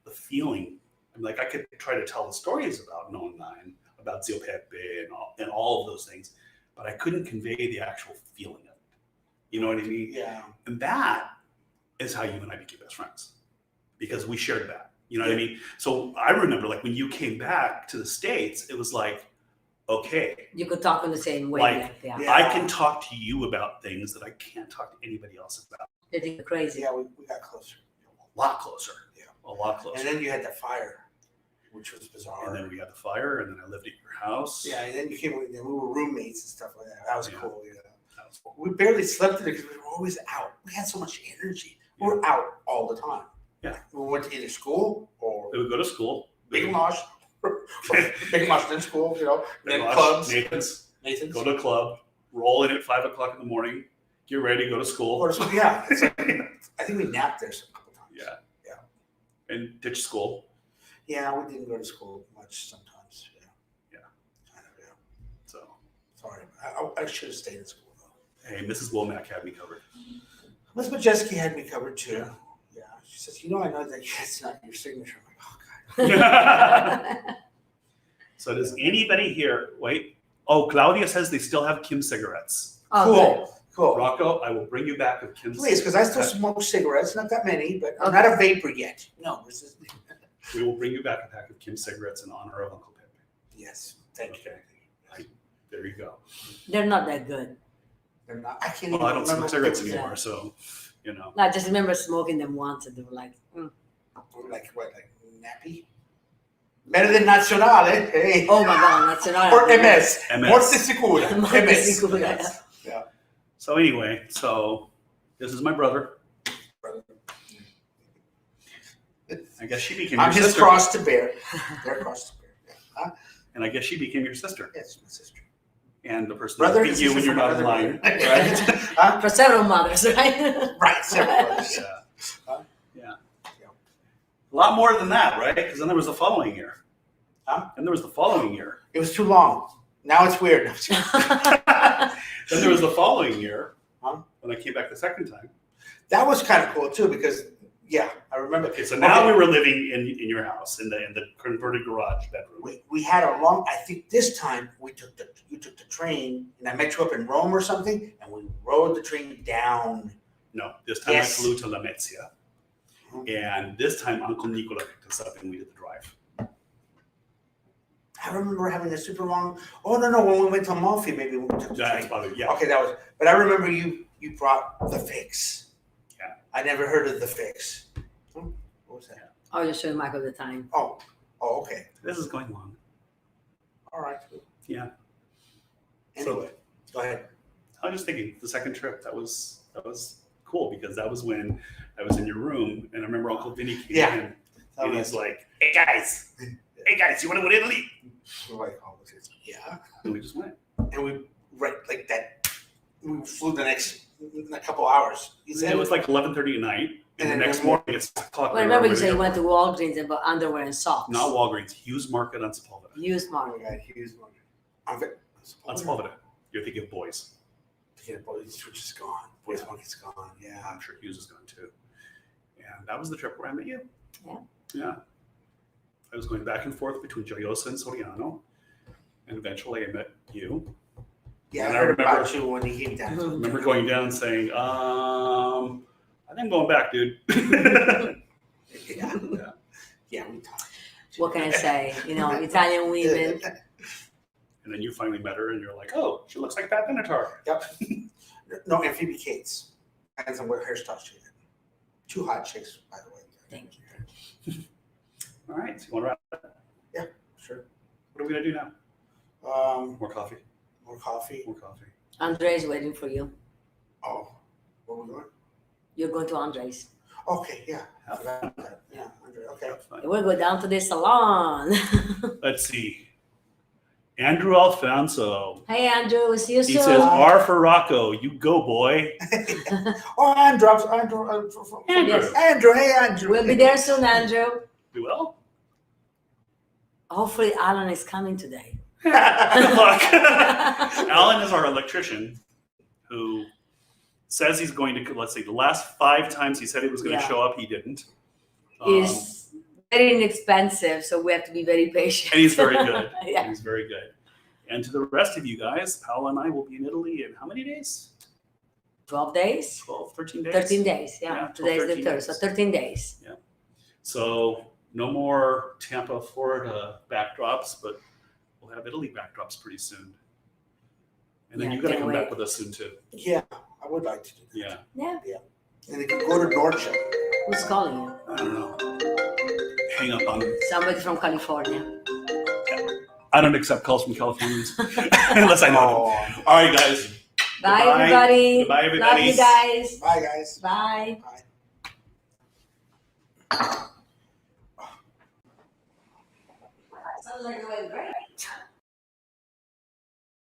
the feeling. I mean, like I could try to tell the stories about No 9, about Zio Pepe and all of those things, but I couldn't convey the actual feeling of it. You know what I mean? Yeah. And that is how you and I became best friends because we shared that. You know what I mean? So I remember like when you came back to the States, it was like, okay, You could talk in the same way. Like, Like, yeah. Yeah. I can talk to you about things that I can't talk to anybody else about. They think you're crazy. Yeah, we got closer. A lot closer. Yeah. A lot closer. And then you had the fire, which was bizarre. And then we had the fire, and then I lived at your house. Yeah, and then you came with, and we were roommates and stuff like that. That was Yeah. cool. Yeah. That was cool. We barely slept in it because we were always out. We had so much energy. We were out all the time. Yeah. We went to either school or We would go to school. Big Mosh. Big Mosh in school, you know. Big Then Mosh, clubs. Nathan's. Nathan's. Go to a club. Roll in at 5 o'clock in the morning. Get ready. Go to school. Or so, yeah. It's like, I think we napped there a couple times. Yeah. Yeah. And ditch school. Yeah, we didn't go to school much sometimes. Yeah. Yeah. Kind of, yeah. So, Sorry. I should have stayed in school though. hey, Mrs. Womack had me covered. Miss Majeski had me covered too. Yeah. She says, I know that that's not your signature. I'm like, oh God. So does anybody here, wait. Oh, Claudia says they still have Kim cigarettes. Oh, good. Cool. Cool. Rocco, I will bring you back with Kim's. Please, because I still smoke cigarettes, not that many, but I'm Okay. not a vapor yet. No, this is We will bring you back a pack of Kim cigarettes in honor of Uncle Pepe. yes. Thank you. Okay. There you go. They're not that good. They're not, I can't Well, even I don't remember smoke what cigarettes they were. anymore, so you know. I just remember smoking them once and they were like, Like what? Like nappy? Better than Nacional, eh? Hey. oh my God, that's another. Or MS. MS. Morte Segura. Morte MS. Segura. Yes. So anyway, so this is my brother. I guess she became I'm your his sister. cross to bear. Their cross to bear. Yeah. Huh? And I guess she became your sister. Yes, my sister. And the person Brother that and beat you when sister you're not from in line. another Right? mother. Huh? For several mothers, right? Right, several brothers. Yeah. Huh? Yeah. A lot more than that, right? Because then there was the following year. Huh? And there was the following year. It was too long. Now it's weird. Then there was the following year. Huh? When I came back the second time. That was kind of cool too because, yeah, I remember. Okay, so now we were living in your house in the converted garage bedroom. We had a long. I think this time you took the train, and I met you up in Rome or something, and we rode the train down. No, this time Yes. I flew to La Mezzia. And this time Uncle Nicola picked us up and we did the drive. I remember having a super long. Oh no, when we went to Amalfi, maybe we took the That's train. probably, yeah. Okay, that was. But I remember you brought the fix. Yeah. I never heard of the fix. What was that? I was just showing Michael the time. Oh, okay. This is going long. All right. Yeah. Anyway, go ahead. I was just thinking the second trip, that was cool because that was when I was in your room and I remember Uncle Vinny came Yeah. in and he's like, hey guys, you want to go to Italy? We're like, oh, yeah. And we just went. And we like that. We flew the next a couple hours. You said It was like 11:30 at night. And the And next then- morning it's 6 o'clock. Well, I remember you said you went to Walgreens and bought underwear and socks. Not Walgreens, Hughes Market on Sepulveda. Used Oh market. my God, Hughes one. I'm ve- On Sepulveda. You're thinking of Boys. Yeah, Boys Switch is gone. Boys Monkey's gone. Yeah. I'm sure Hughes is gone too. And that was the trip where I met you. Yeah. Yeah. I was going back and forth between Joyosa and Soriano. And eventually I met you. Yeah, And I I heard remember- about you when he came down. I remember going down and saying, I think I'm going back, dude. Yeah. Yeah. Yeah, we talked. What can I say? You know, Italian women. And then you finally met her and you're like, oh, she looks like Pat Benatar. Yep. No, and Phoebe Cates. Depends on what hairstyle she had. Two hot chicks, by the way. Thank you. All right. So you want to wrap up? Sure. What are we going to do now? More coffee. More coffee. More coffee. Andre's waiting for you. Oh, where we going? You're going to Andre's. Okay, yeah. Have Forgot fun. about that. Yeah, Andre, okay. Have fun. We'll go down to the salon. Let's see. Andrew Alfonso. Hey, Andrew, we'll see you He soon. says, R for Rocco. You go, boy. Oh, Andrew, Yes. Andrew, hey, Andrew. We'll be there soon, Andrew. We will. Hopefully, Alan is coming today. Good luck. Alan is our electrician who says he's going to, let's see, the last 5 times he said he was going to Yeah. show up, he didn't. Is very inexpensive, so we have to be very patient. And he's very good. Yeah. He's very good. And to the rest of you guys, Paola and I will be in Italy in how many days? 12 days? 12, 13 days? 13 days, yeah. Yeah, Today is 13 the 3rd, so days. 13 days. So no more Tampa, Florida backdrops, but we'll have Italy backdrops pretty soon. And then Yeah, you got to can't come wait. back with us soon too. Yeah, I would like to do that. Yeah. Yeah. And you can go to Dorcha. Who's calling you? I don't know. Hang up on. Somebody from California. I don't accept calls from Californians unless I know them. Oh, All right, guys. Bye, Goodbye. everybody. Goodbye, everybody. Love you guys. bye, guys. Bye. Bye. Sounds like it went great.